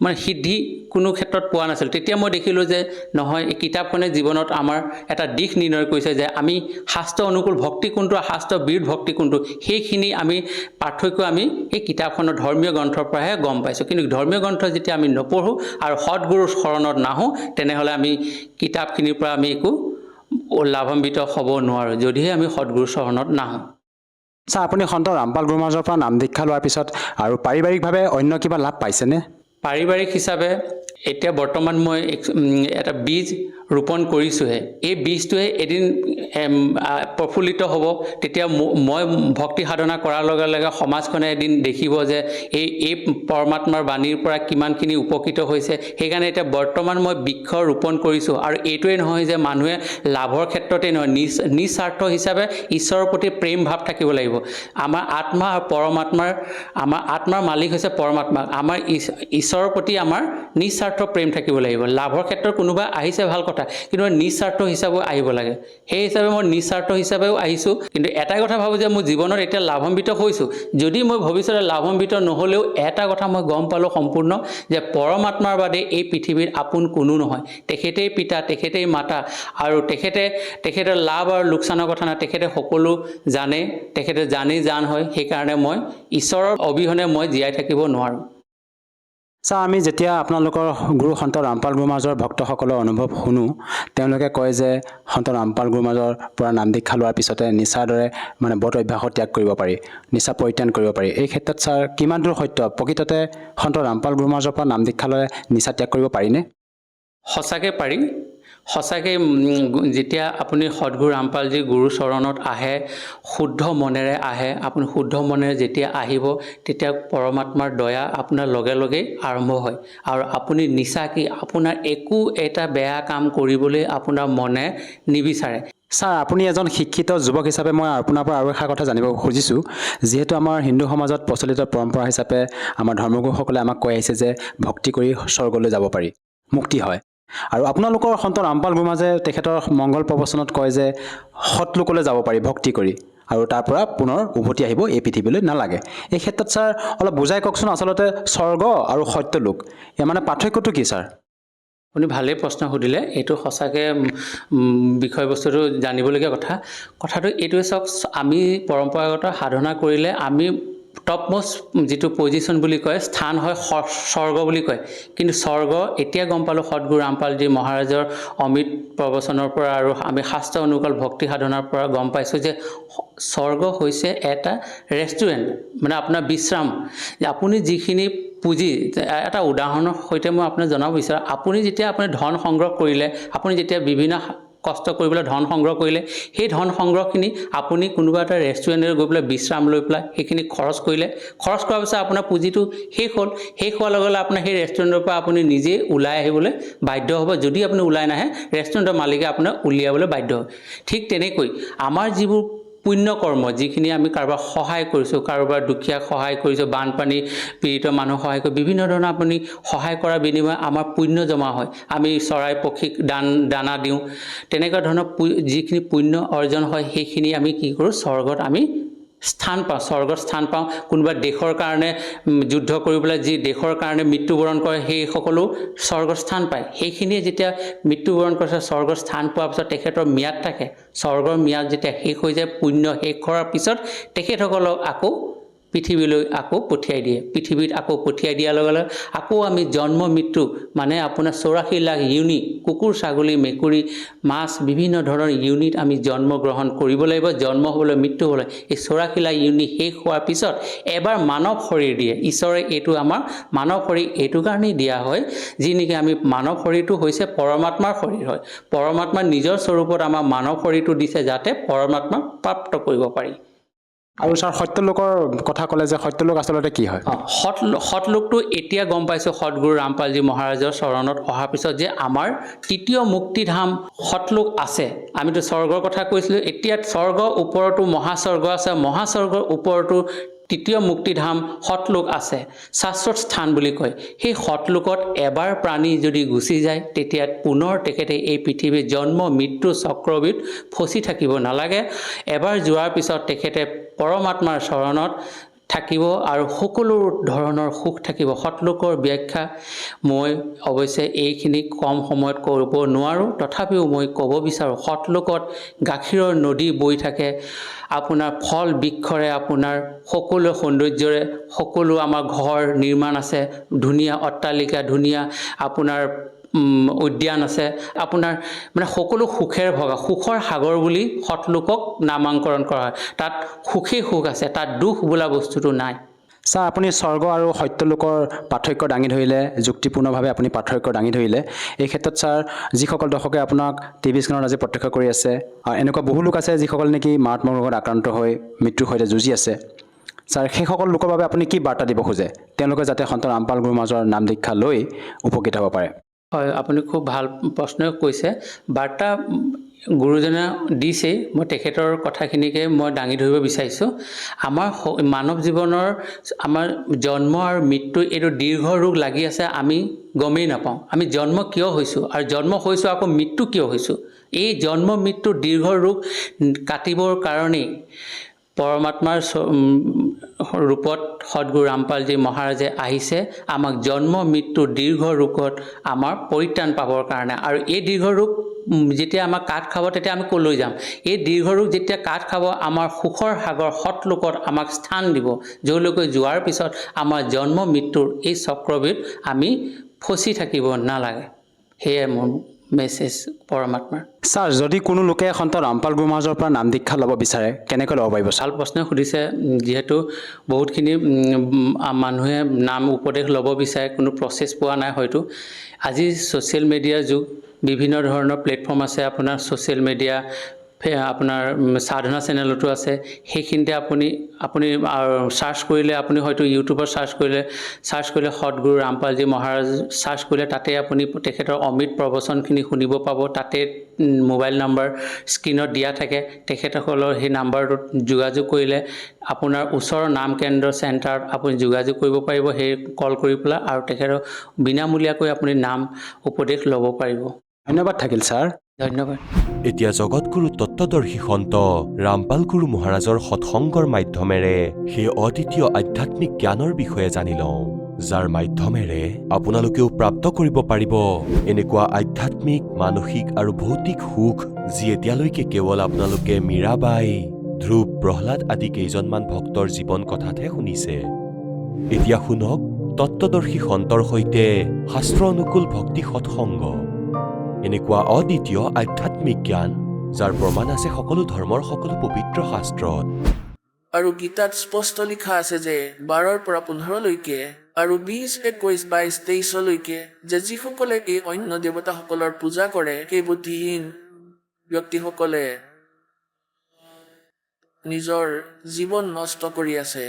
মানে সিদ্ধি কোনো ক্ষেত্ৰত পোৱা নাছিল তেতিয়া মই দেখিলোঁ যে নহয় এই কিতাপখনে জীৱনত আমাৰ এটা দিশ নিৰ্ণয় কৰিছে যে আমি শাস্ত্ৰ অনুকূল ভক্তি কোনটো শাস্ত্ৰ বিৰুদ্ধ ভক্তি কোনটো সেইখিনি আমি পাৰ্থক্য আমি এই কিতাপখনৰ ধৰ্মীয় গ্ৰন্থৰ পৰাহে গম পাইছোঁ কিন্তু ধৰ্মীয় গ্ৰন্থ যেতিয়া আমি নপঢ়োঁ আৰু সৎগুৰুৰ শৰণত নাহোঁ তেনেহ'লে আমি কিতাপখিনিৰ পৰা আমি একো লাভান্বিত হ'ব নোৱাৰোঁ যদিহে আমি সৎগুৰুৰ শৰণত নাহোঁ ছাৰ আপুনি সন্ত ৰামপাল গুৰুমহাৰাজৰ পৰা নাম দীক্ষা লোৱাৰ পিছত আৰু পাৰিবাৰিকভাৱে অন্য কিবা লাভ পাইছেনে পাৰিবাৰিক হিচাপে এতিয়া বৰ্তমান মই এটা বীজ ৰোপণ কৰিছোঁহে এই বীজটোৱে এদিন প্ৰফুল্লিত হ'ব তেতিয়া মই ভক্তি সাধনা কৰাৰ লগে লগে সমাজখনে এদিন দেখিব যে এই পৰমাত্মাৰ বাণীৰ পৰা কিমানখিনি উপকৃত হৈছে সেইকাৰণে এতিয়া বৰ্তমান মই বৃক্ষ ৰোপণ কৰিছোঁ আৰু এইটোৱে নহয় যে মানুহে লাভৰ ক্ষেত্ৰতেই নহয় নিস্বাৰ্থ হিচাপে ঈশ্বৰৰ প্ৰতি প্ৰেম ভাৱ থাকিব লাগিব আমাৰ আত্মা আৰু পৰমাত্মাৰ আমাৰ আত্মাৰ মালিক হৈছে পৰমাত্মা আমাৰ ঈশ্বৰৰ প্ৰতি আমাৰ নিস্বাৰ্থ প্ৰেম থাকিব লাগিব লাভৰ ক্ষেত্ৰত কোনোবা আহিছে ভাল কথা কথা, কিন্তু মই নিস্বাৰ্থ হিচাপেও আহিব লাগে। সেই হিচাপে মই নিস্বাৰ্থ হিচাপেও আহিছোঁ, কিন্তু এটাই কথা ভাবোঁ যে মোৰ জীৱনত এতিয়া লাভান্বিত হৈছোঁ। যদি মই ভৱিষ্যতে লাভান্বিত নহ'লেও এটা কথা মই গম পালোঁ সম্পূৰ্ণ, যে পৰমাত্মাৰ বাদে এই পৃথিৱীত আপোন কোনো নহয়। তেখেতেই পিতা, তেখেতেই মাতা, আৰু তেখেতৰ লাভ আৰু লোকচানৰ কথা নাই, তেখেতে সকলো জানে, তেখেতে জানি জান হয়। সেইকাৰণে মই ঈশ্বৰৰ অবিহনে মই জীয়াই থাকিব নোৱাৰোঁ। ছাৰ, আমি যেতিয়া আপোনালোকৰ গুৰু সন্ত ৰামপাল গুৰু মহাৰাজৰ ভক্তসকলৰ অনুভৱ শুনো, তেওঁলোকে কয় যে সন্ত ৰামপাল গুৰু মহাৰাজৰ পৰা নাম দীক্ষা লোৱাৰ পিছতে নিচাৰ দৰে বদ অভ্যাসত ত্যাগ কৰিব পাৰি, নিচা পৰিত্ৰাণ কৰিব পাৰি। এই ক্ষেত্ৰত ছাৰ কিমান দূৰ সত্য? প্ৰকৃততে সন্ত ৰামপাল গুৰু মহাৰাজৰ পৰা নাম দীক্ষা ল'লে নিচা ত্যাগ কৰিব পাৰিনে? সঁচাকৈ পাৰি। সঁচাকৈ যেতিয়া আপুনি সদগুৰু ৰামপালজী গুৰু চৰণত আহে, শুদ্ধ মনেৰে আহে, আপুনি শুদ্ধ মনেৰে যেতিয়া আহিব, তেতিয়া পৰমাত্মাৰ দয়া আপোনাৰ লগে লগেই আৰম্ভ হয়। আৰু আপুনি নিচা কি, আপোনাৰ একো এটা বেয়া কাম কৰিবলৈ আপোনাৰ মনে নিবিচাৰে। ছাৰ, আপুনি এজন শিক্ষিত যুৱক হিচাপে মই আপোনাৰ পৰা আৰু এষাৰ কথা জানিব খুজিছোঁ। যিহেতু আমাৰ হিন্দু সমাজত প্ৰচলিত পৰম্পৰা হিচাপে আমাৰ ধৰ্মগুৰুসকলে আমাক কৈ আহিছে যে ভক্তি কৰি স্বৰ্গলৈ যাব পাৰি, মুক্তি হয়। আৰু আপোনালোকৰ সন্ত ৰামপাল গুৰু মহাৰাজে তেখেতৰ মংগল প্ৰবচনত কয় যে সৎলোকলৈ যাব পাৰি ভক্তি কৰি, আৰু তাৰ পৰা পুনৰ উভতি আহিব, এই পৃথিৱীলৈ নালাগে। এই ক্ষেত্ৰত ছাৰ অলপ বুজাই কওকচোন, আচলতে স্বৰ্গ আৰু সত্যলোক ইয়াৰ পাৰ্থক্যটো কি ছাৰ? আপুনি ভালেই প্ৰশ্ন সুধিলে। এইটো সঁচাকৈ বিষয়বস্তুটো জানিবলগীয়া কথা। কথাটো এইটোৱে চাওক, আমি পৰম্পৰাগত সাধনা কৰিলে আমি টপমষ্ট যিটো পজিশ্যন বুলি কয়, স্থান হয় স্বৰ্গ বুলি কয়। কিন্তু স্বৰ্গ এতিয়া গম পালোঁ সদগুৰু ৰামপালজী মহাৰাজৰ অমৃত প্ৰবচনৰ পৰা আৰু আমি শাস্ত্ৰ অনুকূল ভক্তি সাধনাৰ পৰা গম পাইছোঁ যে স্বৰ্গ হৈছে এটা ৰেষ্টুৰেণ্ট, আপোনাৰ বিশ্ৰাম। আপুনি যিখিনি পুঁজি, এটা উদাহৰণৰ সৈতে মই আপোনাক জনাব বিচাৰোঁ। আপুনি যেতিয়া ধন সংগ্ৰহ কৰিলে, আপুনি যেতিয়া বিভিন্ন কষ্ট কৰিবলৈ ধন সংগ্ৰহ কৰিলে, সেই ধন সংগ্ৰহখিনি আপুনি কোনোবা এটা ৰেষ্টুৰেণ্টত গৈ পেলাই বিশ্ৰাম লৈ পেলাই সেইখিনি খৰচ কৰিলে। খৰচ কৰাৰ পিছত আপোনাৰ পুঁজিটো শেষ হ'ল। শেষ হোৱাৰ লগে লগে আপোনাৰ সেই ৰেষ্টুৰেণ্টৰ পৰা আপুনি নিজেই ওলাই আহিবলৈ বাধ্য হ'ব। যদি আপুনি ওলাই নাহে, ৰেষ্টুৰেণ্টৰ মালিকে আপোনাক উলিয়াবলৈ বাধ্য হয়। ঠিক তেনেকৈ আমাৰ যিবোৰ পুণ্য কৰ্ম, যিখিনি আমি কাৰোবাক সহায় কৰিছোঁ, কাৰোবাৰ দুখীয়াক সহায় কৰিছোঁ, বানপানী পীড়িত মানুহক সহায় কৰি বিভিন্ন ধৰণৰ আপুনি সহায় কৰাৰ বিনিময়ত আমাৰ পুণ্য জমা হয়। আমি চৰাই পক্ষীক দানা দিওঁ। তেনেকুৱা ধৰণৰ যিখিনি পুণ্য অৰ্জন হয়, সেইখিনি আমি কি কৰোঁ, স্বৰ্গত আমি স্থান পাওঁ, স্বৰ্গত স্থান পাওঁ। কোনোবা দেশৰ কাৰণে যুদ্ধ কৰিবলৈ যি দেশৰ কাৰণে মৃত্যুবৰণ কৰে, সেই সকলো স্বৰ্গত স্থান পায়। সেইখিনিয়ে যেতিয়া মৃত্যুবৰণ কৰিছে, স্বৰ্গত স্থান পোৱাৰ পিছত তেখেতৰ ম্যাদ থাকে। স্বৰ্গৰ ম্যাদ যেতিয়া শেষ হৈ যায়, পুণ্য শেষ কৰাৰ পিছত তেখেতসকলক আকৌ পৃথিৱীলৈ আকৌ পঠিয়াই দিয়ে। পৃথিৱীত আকৌ পঠিয়াই দিয়াৰ লগে লগে আকৌ আমি জন্ম মৃত্যু, আপোনাৰ 84 লাখ ইউনিট, কুকুৰ ছাগলী মেকুৰী মাছ বিভিন্ন ধৰণৰ ইউনিট আমি জন্ম গ্ৰহণ কৰিব লাগিব। জন্ম হ'বলৈ মৃত্যু হ'বলৈ এই 84 লাখ ইউনিট শেষ হোৱাৰ পিছত এবাৰ মানৱ শৰীৰ দিয়ে ঈশ্বৰে। এইটো আমাৰ মানৱ শৰীৰ এইটো কাৰণেই দিয়া হয়, যি নেকি আমি মানৱ শৰীৰটো হৈছে পৰমাত্মাৰ শৰীৰ হয়। পৰমাত্মাৰ নিজৰ স্বৰূপত আমাৰ মানৱ শৰীৰটো দিছে, যাতে পৰমাত্মাক প্ৰাপ্ত কৰিব পাৰি। আৰু ছাৰ, সত্যলোকৰ কথা ক'লে যে সত্যলোক আচলতে কি হয়? সৎলোকটো এতিয়া গম পাইছোঁ সদগুৰু ৰামপালজী মহাৰাজৰ চৰণত অহাৰ পিছত, যে আমাৰ তৃতীয় মুক্তিধাম সৎলোক আছে। আমিতো স্বৰ্গৰ কথা কৈছিলোঁ, এতিয়া স্বৰ্গৰ ওপৰতো মহাস্বৰ্গ আছে, মহাস্বৰ্গৰ ওপৰতো তৃতীয় মুক্তিধাম সৎলোক আছে, শাশ্বত স্থান বুলি কয়। সেই সৎলোকত এবাৰ প্ৰাণী যদি গুচি যায়, তেতিয়া পুনৰ তেখেতে এই পৃথিৱীৰ জন্ম মৃত্যু চক্ৰবিধ ফচি থাকিব নালাগে। এবাৰ যোৱাৰ পিছত তেখেতে পৰমাত্মাৰ চৰণত থাকিব আৰু সকলো ধৰণৰ সুখ থাকিব। সৎলোকৰ ব্যাখ্যা মই অৱশ্যে এইখিনি কম সময়ত কৰিব নোৱাৰোঁ, তথাপিও মই ক'ব বিচাৰোঁ, সৎলোকত গাখীৰৰ নদী বৈ থাকে, আপোনাৰ ফল বৃক্ষৰে, আপোনাৰ সকলো সৌন্দৰ্যৰে, সকলো আমাৰ ঘৰ নিৰ্মাণ আছে, ধুনীয়া অট্টালিকা, ধুনীয়া আপোনাৰ উদ্যান আছে, আপোনাৰ সকলো সুখেৰে ভগা, সুখৰ সাগৰ বুলি সৎলোকক নামাকৰণ কৰা হয়। তাত সুখেই সুখ আছে, তাত দুখ বোলা বস্তুটো নাই। ছাৰ, আপুনি স্বৰ্গ আৰু সত্যলোকৰ পাৰ্থক্য দাঙি ধৰিলে, যুক্তিপূৰ্ণভাৱে আপুনি পাৰ্থক্য দাঙি ধৰিলে। এই ক্ষেত্ৰত ছাৰ, যিসকল দৰ্শকে আপোনাক টিভি স্ক্ৰীণত আজি প্ৰত্যক্ষ কৰি আছে, আৰু এনেকুৱা বহু লোক আছে যিসকল নেকি মাৰাত্মক ৰোগত আক্ৰান্ত হৈ মৃত্যুৰ সৈতে যুঁজি আছে, ছাৰ, সেইসকল লোকৰ বাবে আপুনি কি বাৰ্তা দিব খোজে, তেওঁলোকে যাতে সন্ত ৰামপাল গুৰু মহাৰাজৰ নাম দীক্ষা লৈ উপকৃত হ'ব পাৰে? হয়, আপুনি খুব ভাল প্ৰশ্ন কৈছে। বাৰ্তা গুৰুজনে দিছেই মই তেখেতৰ কথাখিনিকে মই দাঙি ধৰিব বিচাৰিছোঁ আমাৰ মানৱ জীৱনৰ আমাৰ জন্ম আৰু মৃত্যু এইটো দীৰ্ঘ ৰোগ লাগি আছে আমি গমেই নাপাওঁ আমি জন্ম কিয় হৈছোঁ আৰু জন্ম হৈছোঁ আকৌ মৃত্যু কিয় হৈছোঁ এই জন্ম মৃত্যুৰ দীৰ্ঘ ৰোগ কাটিবৰ কাৰণেই পৰমাত্মাৰ ৰূপত সদগুৰু ৰামপালজী মহাৰাজে আহিছে আমাক জন্ম মৃত্যু দীৰ্ঘ ৰোগত আমাৰ পৰিত্ৰাণ পাবৰ কাৰণে আৰু এই দীৰ্ঘ ৰোগ যেতিয়া আমাক কাঠ খাব তেতিয়া আমি ক'লৈ যাম এই দীৰ্ঘ ৰোগ যেতিয়া কাঠ খাব আমাৰ সুখৰ সাগৰ সৎলোকত আমাক স্থান দিব য'লৈকে যোৱাৰ পিছত আমাৰ জন্ম মৃত্যুৰ এই চক্ৰবিধ আমি ফচি থাকিব নালাগে সেয়াই মোৰ মেছেজ পৰমাত্মাৰ ছাৰ যদি কোনো লোকে সন্ত ৰামপাল গুৰু মহাৰাজৰ পৰা নাম দীক্ষা ল'ব বিচাৰে কেনেকৈ ল'ব পাৰিব ছাৰ ভাল প্ৰশ্ন সুধিছে যিহেতু বহুতখিনি মানুহে নাম উপদেশ ল'ব বিচাৰে কোনো প্ৰচেছ পোৱা নাই হয়তো আজি ছ'চিয়েল মিডিয়াৰ যুগ বিভিন্ন ধৰণৰ প্লেটফৰ্ম আছে আপোনাৰ ছ'চিয়েল মিডিয়া আপোনাৰ সাধনা চেনেলতো আছে সেইখিনিতে আপুনি সাৰ্চ কৰিলে আপুনি হয়তো ইউটিউবত সাৰ্চ কৰিলে সদগুৰু ৰামপালজী মহাৰাজ সাৰ্চ কৰিলে তাতে আপুনি তেখেতৰ অমৃত প্ৰবচনখিনি শুনিব পাব তাতে মোবাইল নম্বৰ স্ক্ৰীনত দিয়া থাকে তেখেতসকলৰ সেই নাম্বাৰটোত যোগাযোগ কৰিলে আপোনাৰ ওচৰৰ নাম কেন্দ্ৰ চেণ্টাৰত আপুনি যোগাযোগ কৰিব পাৰিব সেই কল কৰি পেলাই আৰু তেখেতৰ বিনামূলীয়াকৈ আপুনি নাম উপদেশ ল'ব পাৰিব ধন্যবাদ থাকিল ছাৰ ধন্যবাদ এতিয়া জগতগুৰু তত্ত্বদৰ্শী সন্ত ৰামপাল গুৰু মহাৰাজৰ সৎসংগৰ মাধ্যমেৰে সেই অদ্বিতীয় আধ্যাত্মিক জ্ঞানৰ বিষয়ে জানি লওঁ যাৰ মাধ্যমেৰে আপোনালোকেও প্ৰাপ্ত কৰিব পাৰিব এনেকুৱা আধ্যাত্মিক মানসিক আৰু ভৌতিক সুখ যি এতিয়ালৈকে কেৱল আপোনালোকে মীৰাবাই ধ্ৰুৱ প্ৰহ্লাদ আদি কেইজনমান ভক্তৰ জীৱন কথাতহে শুনিছে এতিয়া শুনক তত্ত্বদৰ্শী সন্তৰ সৈতে শাস্ত্ৰ অনুকূল ভক্তি সৎসংগ এনেকুৱা অদ্বিতীয় আধ্যাত্মিক জ্ঞান যাৰ প্ৰমাণ আছে সকলো ধৰ্মৰ সকলো পবিত্ৰ শাস্ত্ৰত আৰু গীতাত স্পষ্ট লিখা আছে যে 12ৰ পৰা 15লৈকে আৰু 20, 21, 22, 23লৈকে যে যিসকলে এই অন্য দেৱতাসকলৰ পূজা কৰে সেই বুদ্ধিহীন ব্যক্তিসকলে নিজৰ জীৱন নষ্ট কৰি আছে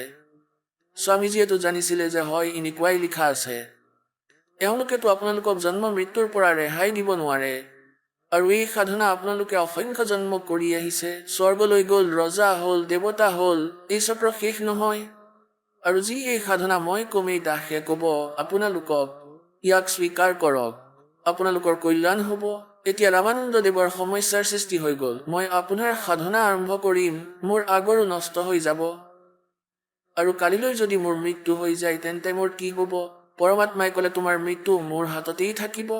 স্বামীজীয়েতো জানিছিলে যে হয় এনেকুৱাই লিখা আছে এওঁলোকেতো আপোনালোকক জন্ম মৃত্যুৰ পৰা ৰেহাই দিব নোৱাৰে আৰু এই সাধনা আপোনালোকে অসংখ্য জন্ম কৰি আহিছে স্বৰ্গলৈ গ'ল ৰজা হ'ল দেৱতা হ'ল এই চক্ৰ শেষ নহয় আৰু যি এই সাধনা মই কমেই দাসে ক'ব আপোনালোকক ইয়াক স্বীকাৰ কৰক আপোনালোকৰ কল্যাণ হ'ব এতিয়া ৰামানন্দ দেৱৰ সমস্যাৰ সৃষ্টি হৈ গ'ল মই আপোনাৰ সাধনা আৰম্ভ কৰিম মোৰ আগৰো নষ্ট হৈ যাব আৰু কালিলৈ যদি মোৰ মৃত্যু হৈ যায় তেন্তে মোৰ কি হ'ব পৰমাত্মাই ক'লে তোমাৰ মৃত্যু মোৰ হাততেই থাকিব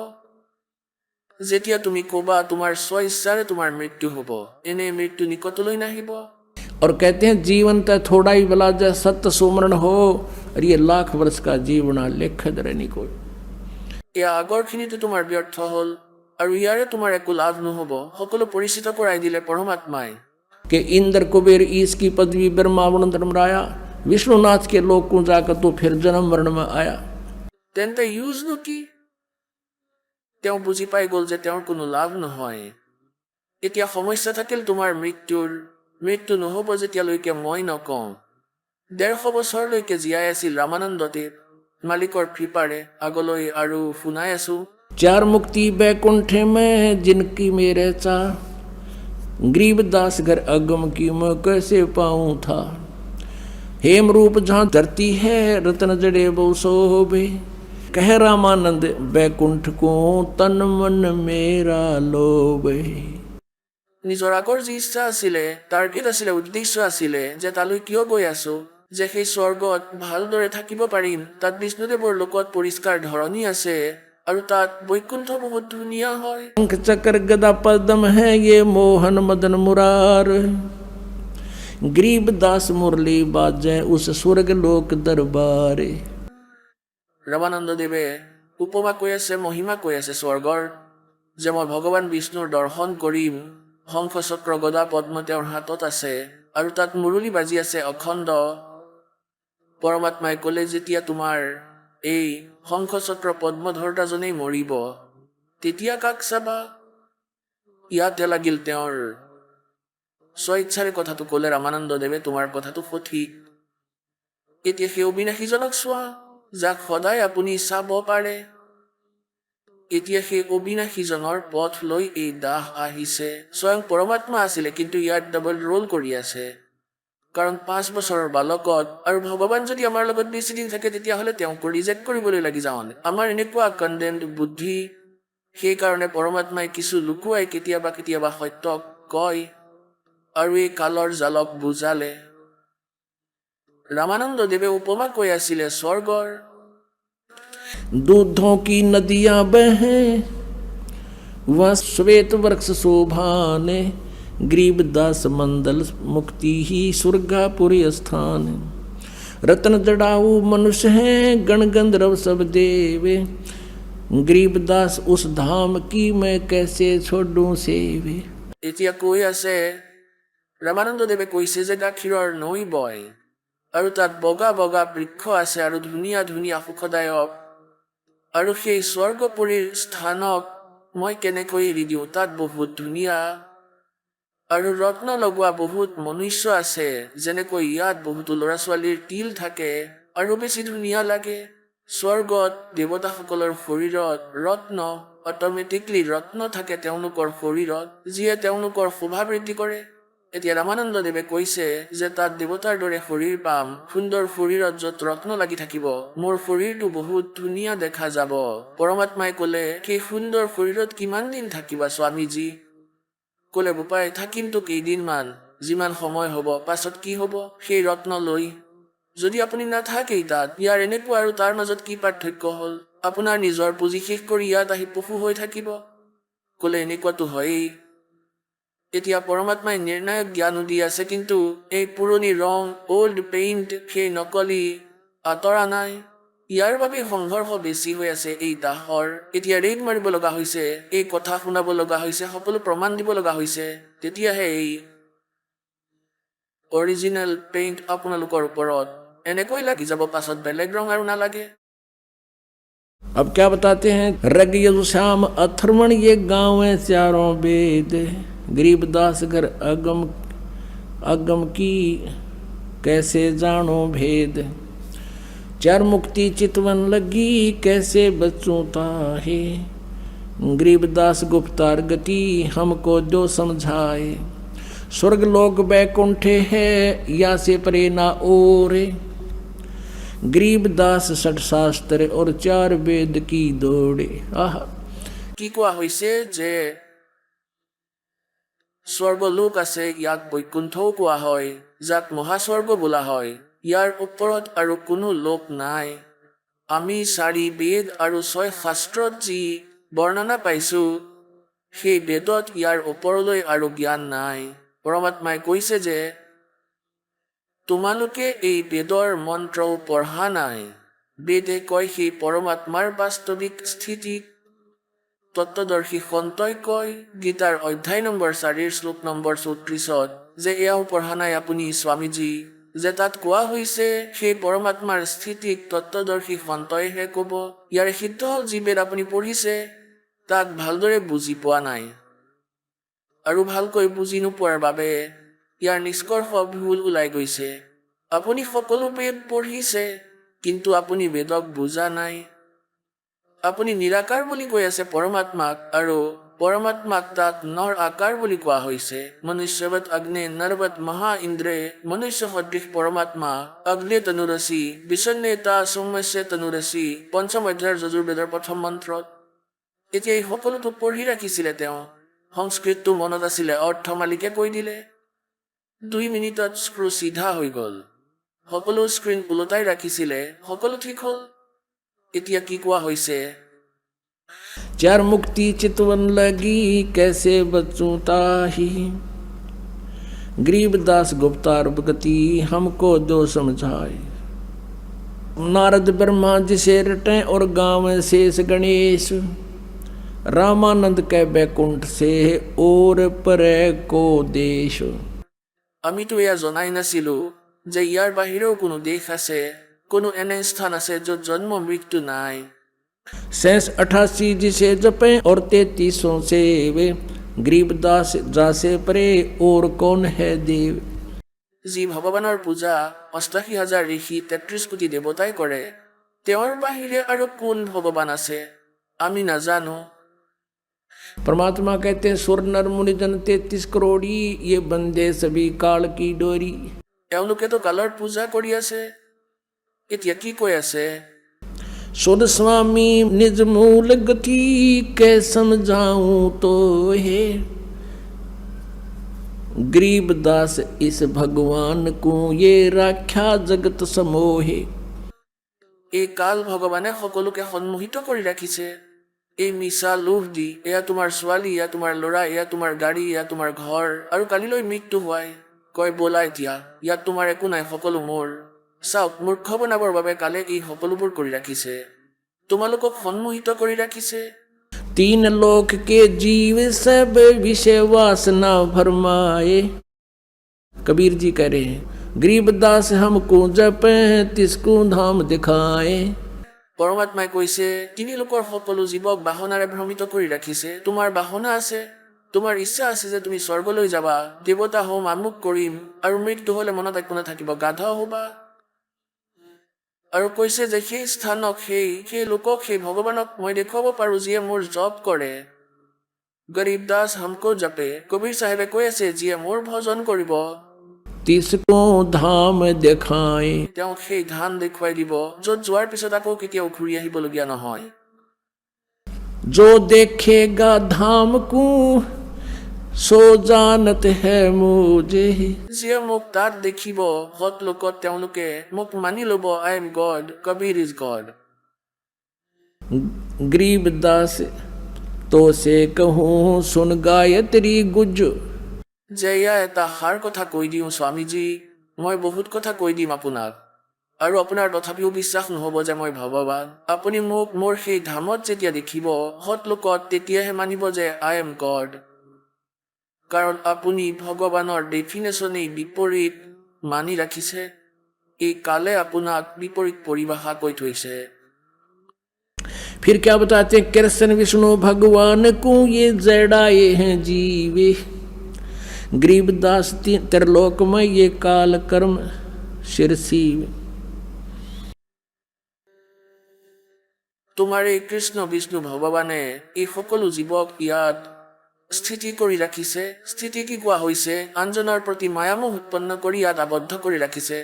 যেতিয়া তুমি ক'বা তোমাৰ স্বইচ্ছাৰে তোমাৰ মৃত্যু হ'ব এনে মৃত্যু নিকটলৈ নাহিব और कहते हैं जीवन तो थोड़ा ही भला जय सत्य सुमरण हो और ये लाख वर्ष का जीवना लेख धरनी को এয়া আগৰখিনিতো তোমাৰ ব্যৰ্থ হ'ল আৰু ইয়াৰে তোমাৰ একো লাভ নহ'ব সকলো পৰিচিত কৰাই দিলে পৰমাত্মাই कि इंद्र कुबेर ईश की पदवी ब्रह्मावरण धर्मराया विष्णुनाथ के लोक को जाकर तो फिर जन्म मरण में आया তেন্তে ইউজনো কি তেওঁ বুজি পাই গ'ল যে তেওঁৰ কোনো লাভ নহয় এতিয়া সমস্যা থাকিল তোমাৰ মৃত্যু নহ'ব যেতিয়ালৈকে মই নকওঁ 150 বছৰলৈকে জীয়াই আছিল ৰামানন্দদেৱ মালিকৰ কৃপাৰে আগলৈ আৰু শুনাই আছো चार मुक्ति बैकुंठ में जिनकी मेरे चा गरीबदास घर अगम की मैं कैसे पाऊं था हेम रूप जहाँ धरती है रत्न जड़े बहु शोभे कह रामानंद बैकुंठ को तन मन मेरा लोभे নিজৰ আগৰ যি ইচ্ছা আছিলে টাৰ্গেট আছিলে উদ্দেশ্য আছিলে যে তালৈ কিয় গৈ আছো যে সেই স্বৰ্গত ভালদৰে থাকিব পাৰিম তাত বিষ্ণুদেৱৰ লোকত পৰিষ্কাৰ ধৰণী আছে আৰু তাত বৈকুণ্ঠ বহুত ধুনীয়া হয় शंख चक्र गदा पद्म है ये मोहन मदन मुरार गरीबदास मुरली बाजे उस स्वर्ग लोक दरबारे ৰামানন্দদেৱে উপমা কৈ আছে মহিমা কৈ আছে স্বৰ্গৰ যে মই ভগৱান বিষ্ণুৰ দৰ্শন কৰিম শংখ চক্ৰ গদা পদ্ম তেওঁৰ হাতত আছে আৰু তাত মুৰলী বাজি আছে অখণ্ড পৰমাত্মাই ক'লে যেতিয়া তোমাৰ এই শংখ চক্ৰ পদ্মধৰতাজনেই মৰিব তেতিয়া কাক চাবা ইয়াতে লাগিল তেওঁৰ স্বইচ্ছাৰে কথাটো ক'লে ৰামানন্দদেৱে তোমাৰ কথাটো সঠিক এতিয়া সেই অবিনাশীজনক চোৱা যাক সদায় আপুনি চাব পাৰে এতিয়া সেই অবিনাশীজনৰ পথ লৈ এই দাহ আহিছে। স্বয়ং পৰমাত্মা আছিলে, কিন্তু ইয়াত ডাবল ৰোল কৰি আছে। কাৰণ 5 বছৰৰ বালকত আৰু ভগৱান যদি আমাৰ লগত বেছি দিন থাকে, তেতিয়াহ'লে তেওঁক ৰিজেক্ট কৰিবলৈ লাগি যাওঁ। আমাৰ এনেকুৱা কণ্ডেমড বুদ্ধি, সেইকাৰণে পৰমাত্মাই কিছু লুকুৱাই কেতিয়াবা কেতিয়াবা সত্যক কয় আৰু এই কালৰ জালক বুজালে। ৰামানন্দ দেৱে উপমা কৈ আছিলে স্বৰ্গৰ। दूधों की नदियां बहें वह श्वेत वृक्ष शोभाने गरीबदास मंदल मुक्ति ही स्वर्गापुरी स्थान। रत्न जड़ाऊ मनुष्य हैं गण गंधर्व सब देवे गरीबदास उस धाम की मैं कैसे छोड़ूं सेवे। এতিয়া কৈ আছে, ৰামানন্দ দেৱে কৈছে যে গাখীৰৰ নৈ বয় আৰু তাত বগা বগা বৃক্ষ আছে আৰু ধুনীয়া ধুনীয়া সুখদায়ক, আৰু সেই স্বৰ্গপুৰীৰ স্থানক মই কেনেকৈ এৰি দিওঁ। তাত বহুত ধুনীয়া আৰু ৰত্ন লগোৱা বহুত মনুষ্য আছে, যেনেকৈ ইয়াত বহুতো ল'ৰা ছোৱালীৰ তিল থাকে আৰু বেছি ধুনীয়া লাগে। স্বৰ্গত দেৱতাসকলৰ শৰীৰত ৰত্ন, অট'মেটিকলি ৰত্ন থাকে তেওঁলোকৰ শৰীৰত, যিয়ে তেওঁলোকৰ শোভা বৃদ্ধি কৰে। এতিয়া ৰামানন্দ দেৱে কৈছে যে তাত দেৱতাৰ দৰে শৰীৰ পাম, সুন্দৰ শৰীৰত য'ত ৰত্ন লাগি থাকিব, মোৰ শৰীৰটো বহুত ধুনীয়া দেখা যাব। পৰমাত্মাই ক'লে, সেই সুন্দৰ শৰীৰত কিমান দিন থাকিবা স্বামীজী? ক'লে, বোপাই থাকিমতো কেইদিনমান, যিমান সময় হ'ব। পাছত কি হ'ব সেই ৰত্ন লৈ? যদি আপুনি নাথাকেই তাত, ইয়াৰ এনেকুৱা আৰু তাৰ মাজত কি পাৰ্থক্য হ'ল? আপোনাৰ নিজৰ পুঁজি শেষ কৰি ইয়াত আহি পশু হৈ থাকিব। ক'লে, এনেকুৱাতো হয়েই। এতিয়া পৰমাত্মাই নিৰ্ণায়ক জ্ঞানো দি আছে, কিন্তু এই পুৰণি ৰং, অল্ড পেইণ্ট, সেই নকলি আঁতৰা নাই। ইয়াৰ বাবে সংঘৰ্ষ বেছি হৈ আছে এই দাহৰ। এতিয়া ৰেড মাৰিব লগা হৈছে, এই কথা শুনাব লগা হৈছে, সকলো প্ৰমাণ দিব লগা হৈছে, তেতিয়াহে এই অৰিজিনেল পেইণ্ট আপোনালোকৰ ওপৰত এনেকৈ লাগি যাব, পাছত বেলেগ ৰং আৰু নালাগে। अब क्या बताते हैं, रग यदुश्याम अथर्वण ये गाँव है चारों वेद गरीबदास घर अगम अगम की कैसे जानो भेद। चार मुक्ति चितवन लगी कैसे बच्चों ताहे गरीबदास गुप्तार गति हमको जो समझाए। स्वर्ग लोक बैकुंठे है या से परे ना ओरे गरीबदास षट शास्त्र और 4 वेद की दौड़े। आह কি কোৱা হৈছে যে স্বৰ্গলোক আছে, ইয়াক বৈকুণ্ঠও কোৱা হয়, যাক মহাস্বৰ্গ বোলা হয়। ইয়াৰ ওপৰত আৰু কোনো লোক নাই। আমি 4 বেদ আৰু 6 শাস্ত্ৰত যি বৰ্ণনা পাইছোঁ, সেই বেদত ইয়াৰ ওপৰলৈ আৰু জ্ঞান নাই। পৰমাত্মাই কৈছে যে তোমালোকে এই বেদৰ মন্ত্ৰও পঢ়া নাই। বেদে কয় সেই পৰমাত্মাৰ বাস্তৱিক স্থিতিক তত্ত্বদৰ্শী সন্তই কয় গীতাৰ অধ্যায় নম্বৰ 4 শ্লোক নম্বৰ 34ত যে এয়াও পঢ়া নাই আপুনি স্বামীজী, যে তাত কোৱা হৈছে সেই পৰমাত্মাৰ স্থিতিক তত্ত্বদৰ্শী সন্তইহে ক'ব। ইয়াৰ সিদ্ধ হ'ল যি বেদ আপুনি পঢ়িছে তাক ভালদৰে বুজি পোৱা নাই, আৰু ভালকৈ বুজি নোপোৱাৰ বাবে ইয়াৰ নিষ্কৰ্ষ ভুল ওলাই গৈছে। আপুনি সকলো বেদ পঢ়িছে, কিন্তু আপুনি বেদক বুজা নাই। আপুনি নিৰাকাৰ বুলি কৈ আছে পৰমাত্মাক, আৰু পৰমাত্মাক তাত নৰ আকাৰ বুলি কোৱা হৈছে। মনুষ্যৱত অগ্নে নৰৱত মহা ইন্দ্ৰে মনুষ্য সদৃশ পৰমাত্মা অগ্নে তনুৰসী বিচন্নেতা সৌম্যস্য তনুৰসী 5ম অধ্যায়ৰ যজুৰ্বেদৰ 1ম মন্ত্ৰত। এতিয়া এই সকলোটো পঢ়ি ৰাখিছিলে তেওঁ, সংস্কৃতটো মনত আছিলে, অৰ্থ মালিকে কৈ দিলে। 2 মিনিটত স্ক্ৰু চিধা হৈ গ'ল, সকলো স্ক্ৰীন ওলোটাই ৰাখিছিলে, সকলো ঠিক হ'ল। এতিয়া কি কোৱা হৈছে, 4 मुक्ति चितवन लगी कैसे बच्चों ताही गरीबदास गुप्तार गति हमको जो समझाए। नारद ब्रह्मा जिसे रटे और गाँव शेष गणेश रामानंद के बैकुंठ से और परे को देश। আমিতো এয়া জনাই নাছিলো যে ইয়াৰ বাহিৰেও কোনো দেশ আছে, কোনো এনে স্থান আছে য'ত জন্ম মৃত্যু নাই। 88 जिसे जपे और 33 सेवे गरीबदास जासे परे और कौन है देव। যি ভগৱানৰ পূজা 88,000 ঋষি 33 কোটি দেৱতাই কৰে, তেওঁৰ বাহিৰে আৰু কোন ভগৱান আছে? আমি নাজানো। परमात्मा कहते हैं सुर नर मुनि जन 33 करोड़ी ये बंदे सभी काल की डोरी। তেওঁলোকেতো কালৰ পূজা কৰি আছে। এতিয়া কি কৈ আছে? सुध स्वामी निज मूल गति कै समझाऊं तो है गरीबदास इस भगवान को ये राख्या जगत समोहे। এই কাল ভগৱানে সকলোকে সন্মোহিত কৰি ৰাখিছে। এই মিছা লোভ দি, এয়া তোমাৰ ছোৱালী, এয়া তোমাৰ ল'ৰা, এয়া তোমাৰ গাড়ী, এয়া তোমাৰ ঘৰ, আৰু কালিলৈ মৃত্যু হোৱাই কয় ব'লা এতিয়া, ইয়াত তোমাৰ একো নাই, সকলো মোৰ। চাওক, মূৰ্খ বনাবৰ বাবে কালে এই সকলোবোৰ কৰি ৰাখিছে, তোমালোকক সন্মোহিত কৰি ৰাখিছে। 3 लोक के जीव सब विषय वासना भरमाए। कबीर जी कह रहे हैं गरीबदास हमको जपे तिसको धाम दिखाए। পৰমাত্মাই কৈছে, 3 লোকৰ সকলো জীৱক বাসনাৰে ভ্ৰমিত কৰি ৰাখিছে। তোমাৰ বাসনা আছে, তোমাৰ ইচ্ছা আছে যে তুমি স্বৰ্গলৈ যাবা, দেৱতা হ'ম, আমুক কৰিম, আৰু মৃত্যু হ'লে মনত একো নাথাকিব, গাধ হ'বা। আৰু কৈছে যে সেই স্থানক, সেই লোকক, সেই ভগৱানক মই দেখুৱাব পাৰোঁ যিয়ে মোৰ জপ কৰে। গৰীবদাস হামকো জপে। কবিৰ চাহেবে কৈ আছে যিয়ে মোৰ ভজন কৰিব तिसको धाम दिखाए। তেওঁক সেই ধাম দেখুৱাই দিব, য'ত যোৱাৰ পিছত আকৌ কেতিয়াও ঘূৰি আহিবলগীয়া নহয়। जो देखेगा धाम को सो जानत है मुझे। যিয়ে মোক তাত দেখিব, সৎ লোকত তেওঁলোকে মোক মানি ল'ব, আই এম গড, কবিৰ ইজ গড। गरीबदास तो से कहूँ सुन गायत्री गुज। যে এয়া এটা সাৰ কথা কৈ দিওঁ স্বামীজী, মই বহুত কথা কৈ দিম আপোনাক, আৰু আপোনাৰ তথাপিও বিশ্বাস নহ'ব যে মই ভগৱান। আপুনি মোক মোৰ সেই ধামত যেতিয়া দেখিব, সৎ লোকত, তেতিয়াহে মানিব যে আই এম গড। কাৰণ আপুনি ভগৱানৰ ডেফিনেশ্যনেই বিপৰীত মানি ৰাখিছে। এই কালে আপোনাক বিপৰীত পৰিভাষা কৈ থৈছে। फिर क्या बताते हैं कृष्ण विष्णु भगवान को ये जड़ाए हैं जीवे। गरीबदास त्रिलोक में ये काल कर्म शिरसी। তোমাৰ এই কৃষ্ণ বিষ্ণু ভগৱানে এই সকলো জীৱক ইয়াত স্থিতি কৰি ৰাখিছে। স্থিতি কি কোৱা হৈছে? আনজনৰ প্ৰতি মায়ামোহ উৎপন্ন কৰি ইয়াত আবদ্ধ কৰি ৰাখিছে।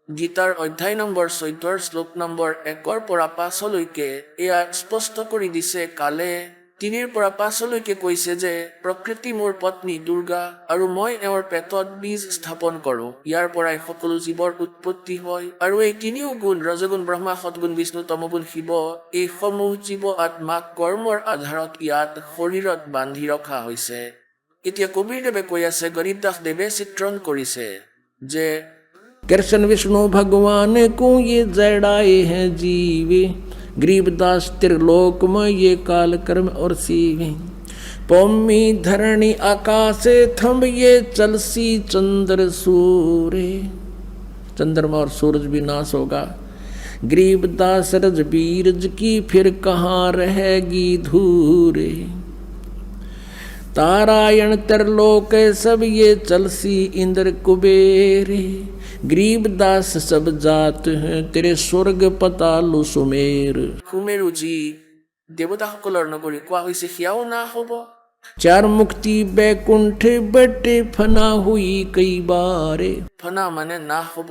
গীতাৰ অধ্যায় নম্বৰ 14 শ্লোক নম্বৰ 1 পৰা 5লৈকে এয়া স্পষ্ট কৰি দিছে। কালে 3 পৰা 5লৈকে কৈছে যে প্ৰকৃতি মোৰ পত্নী দুৰ্গা, আৰু মই এওঁৰ পেটত বীজ স্থাপন কৰোঁ। ইয়াৰ পৰাই সকলো জীৱৰ উৎপত্তি হয়, আৰু এই 3 গুণ, ৰজগুণ ব্ৰহ্মা, সৎগুণ বিষ্ণু, তমগুণ শিৱ, এই সমূহ জীৱ আত্মাক কৰ্মৰ আধাৰত ইয়াত শৰীৰত বান্ধি ৰখা হৈছে। এতিয়া কবিৰদেৱে কৈ আছে, গৰীবদাস দেৱে চিত্ৰণ কৰিছে যে कृष्ण विष्णु भगवान को ये जड़ाए हैं जीवे। गरीबदास त्रिलोक में ये काल कर्म और सीवे। पौमी धरणी आकाश थंब ये चलसी चंद्र सूर्य। चंद्रमा और सूरज भी नाश होगा। गरीबदास रज बीरज की फिर कहाँ रहेगी धूरे। तारायण त्रिलोक सब ये चलसी इंद्र कुबेरे। गरीबदास सब जात हैं तेरे स्वर्ग पतालु सुमेर। সুমেৰু যি দেৱতাসকলৰ নগৰী কোৱা হৈছে, সেয়াও না হ'ব। 4 मुक्ति बैकुंठ बटे फना हुई कई बारे। ফনা মানে না হ'ব।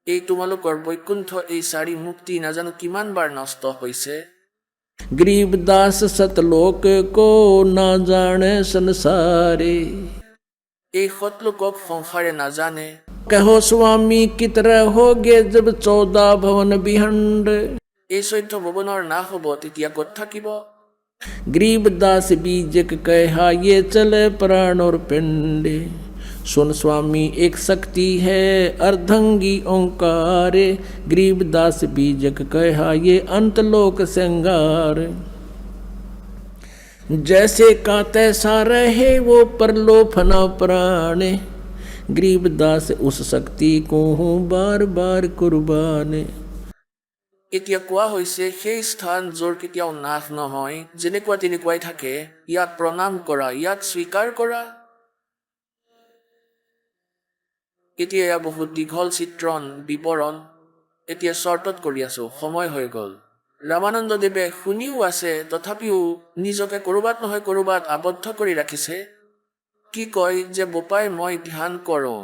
এই তোমালোকৰ বৈকুণ্ঠ, এই 4 মুক্তি নাজানো কিমান বাৰ নষ্ট হৈছে। गरीबदास सतलोक को ना जाने संसारे। এই সৎলোকক সংসাৰে নাজানে। कहो स्वामी कितरा होगे जब 14 भवन बिहंड। এই 14 ভৱনৰ না হ'ব, তেতিয়া ক'ত থাকিব? गरीबदास बीजक कहा ये चले प्राण और पिंडे। सुन स्वामी एक शक्ति है अर्धंगी ओंकार। गरीबदास बीजक कहा ये अंतलोक श्रृंगार। जैसे का तैसा रहे वो परलोफना प्राण। गरीबदास उस शक्ति को हूँ बार बार कुर्बान। এতিয়া কোৱা হৈছে, সেই স্থান য'ৰ কেতিয়াও নাশ নহয়, যেনেকুৱা তেনেকুৱাই থাকে, ইয়াক প্ৰণাম কৰা, ইয়াক স্বীকাৰ কৰা। এতিয়া এয়া বহুত দীঘল চিত্ৰণ বিৱৰণ, এতিয়া শ্বৰ্টত কৰি আছো, সময় হৈ গ'ল। ৰামানন্দদেৱে শুনিও আছে, তথাপিও নিজকে ক'ৰবাত নহয় ক'ৰবাত আবদ্ধ কৰি ৰাখিছে। কি কয় যে বোপাই মই ধ্যান কৰোঁ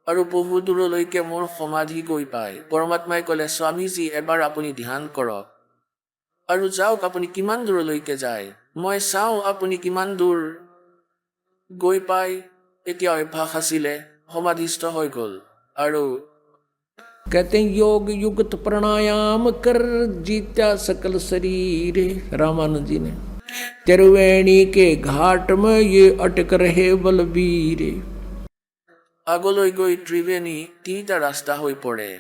আৰু বহু দূৰলৈকে মোৰ সমাধি গৈ পায়। পৰমাত্মাই ক'লে স্বামীজী এবাৰ আপুনি ধ্যান কৰক আৰু যাওক, আপুনি কিমান দূৰলৈকে যায় মই চাওঁ, আপুনি কিমান দূৰ গৈ পায়। এতিয়া অভ্যাস আছিলে, সমাধিস্থ হৈ গ'ল। আৰু कहते हैं योग युक्त प्राणायाम कर जीत्या सकल शरीर। रामानंद जी ने त्रिवेणी के घाट में ये अटक रहे बलबीर। আগলৈ গৈ ত্ৰিবেণী তিনিটা ৰাস্তা হৈ পৰে।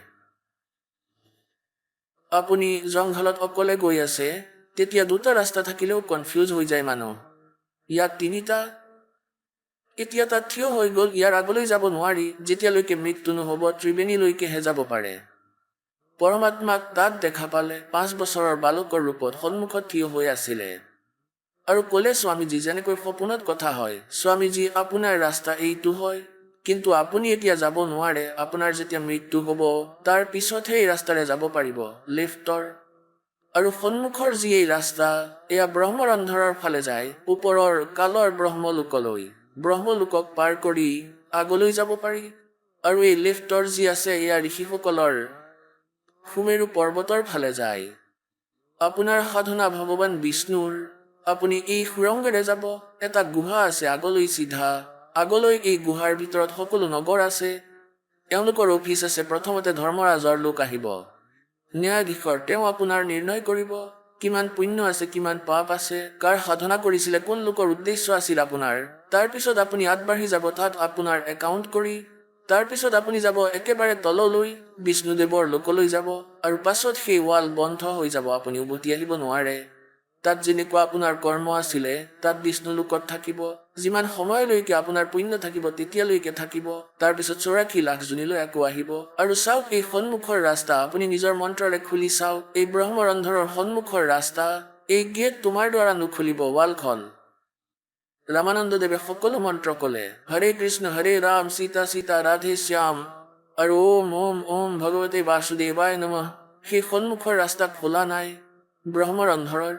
আপুনি জংঘলত অকলে গৈ আছে, তেতিয়া দুটা ৰাস্তা থাকিলেও কনফিউজ হৈ যায় মানুহ। ইয়াত তিনিটা। এতিয়া তাত থিয় হৈ গ'ল, ইয়াৰ আগলৈ যাব নোৱাৰি। যেতিয়ালৈকে মৃত্যু নহ'ব ত্ৰিবেণীলৈকেহে যাব পাৰে। পৰমাত্মাক তাত দেখা পালে 5 বছৰৰ বালকৰ ৰূপত সন্মুখত থিয় হৈ আছিলে আৰু ক'লে স্বামীজী, যেনেকৈ সপোনত কথা হয়, স্বামীজী আপোনাৰ ৰাস্তা এইটো হয়, কিন্তু আপুনি এতিয়া যাব নোৱাৰে। আপোনাৰ যেতিয়া মৃত্যু হ'ব তাৰ পিছতহে এই ৰাস্তাৰে যাব পাৰিব, লেফ্টৰ। আৰু সন্মুখৰ যি এই ৰাস্তা, এয়া ব্ৰহ্মৰ অন্ধৰৰ ফালে যায়, ওপৰৰ কালৰ ব্ৰহ্মলোকলৈ। ব্ৰহ্মলোকক পাৰ কৰি আগলৈ যাব পাৰি। আৰু এই লেফ্টৰ যি আছে, এয়া ঋষিসকলৰ সুমেৰু পৰ্বতৰ ফালে যায়। আপোনাৰ সাধনা ভগৱান বিষ্ণুৰ। আপুনি এই সুৰংগেৰে যাব, এটা গুহা আছে আগলৈ চিধা। আগলৈ এই গুহাৰ ভিতৰত সকলো নগৰ আছে, এওঁলোকৰ অফিচ আছে। প্ৰথমতে ধৰ্মৰাজৰ লোক আহিব, ন্যায়াধীশৰ। তেওঁ আপোনাৰ নিৰ্ণয় কৰিব কিমান পুণ্য আছে, কিমান পাপ আছে, কাৰ সাধনা কৰিছিলে, কোন লোকৰ উদ্দেশ্য আছিল আপোনাৰ। তাৰপিছত আপুনি আগবাঢ়ি যাব তাত আপোনাৰ একাউণ্ট কৰি। তাৰপিছত আপুনি যাব একেবাৰে তললৈ, বিষ্ণুদেৱৰ লোকলৈ যাব, আৰু পাছত সেই ৱাল বন্ধ হৈ যাব, আপুনি উভতি আহিব নোৱাৰে। তাত যেনেকুৱা আপোনাৰ কৰ্ম আছিলে, তাত বিষ্ণু লোকত থাকিব। যিমান সময়লৈকে আপোনাৰ পুণ্য থাকিব তেতিয়ালৈকে থাকিব। তাৰপিছত 84 লাখ জুনিলৈ আকৌ আহিব। আৰু চাওক এই সন্মুখৰ ৰাস্তা, আপুনি নিজৰ মন্ত্ৰৰে খুলি চাওক, এই ব্ৰহ্মৰ অন্ধৰৰ সন্মুখৰ ৰাস্তা, এই গেট তোমাৰ দ্বাৰা নুখুলিব, ৱালখন। ৰামানন্দদেৱে সকলো মন্ত্ৰ ক'লে, হৰে কৃষ্ণ হৰে ৰাম সীতা সীতা ৰাধে শ্যাম, আৰু ওম ওম ওম ভগৱতে বাসুদেৱায় নমঃ। সেই সন্মুখৰ ৰাস্তা খোলা নাই ব্ৰহ্মৰ অন্ধৰৰ।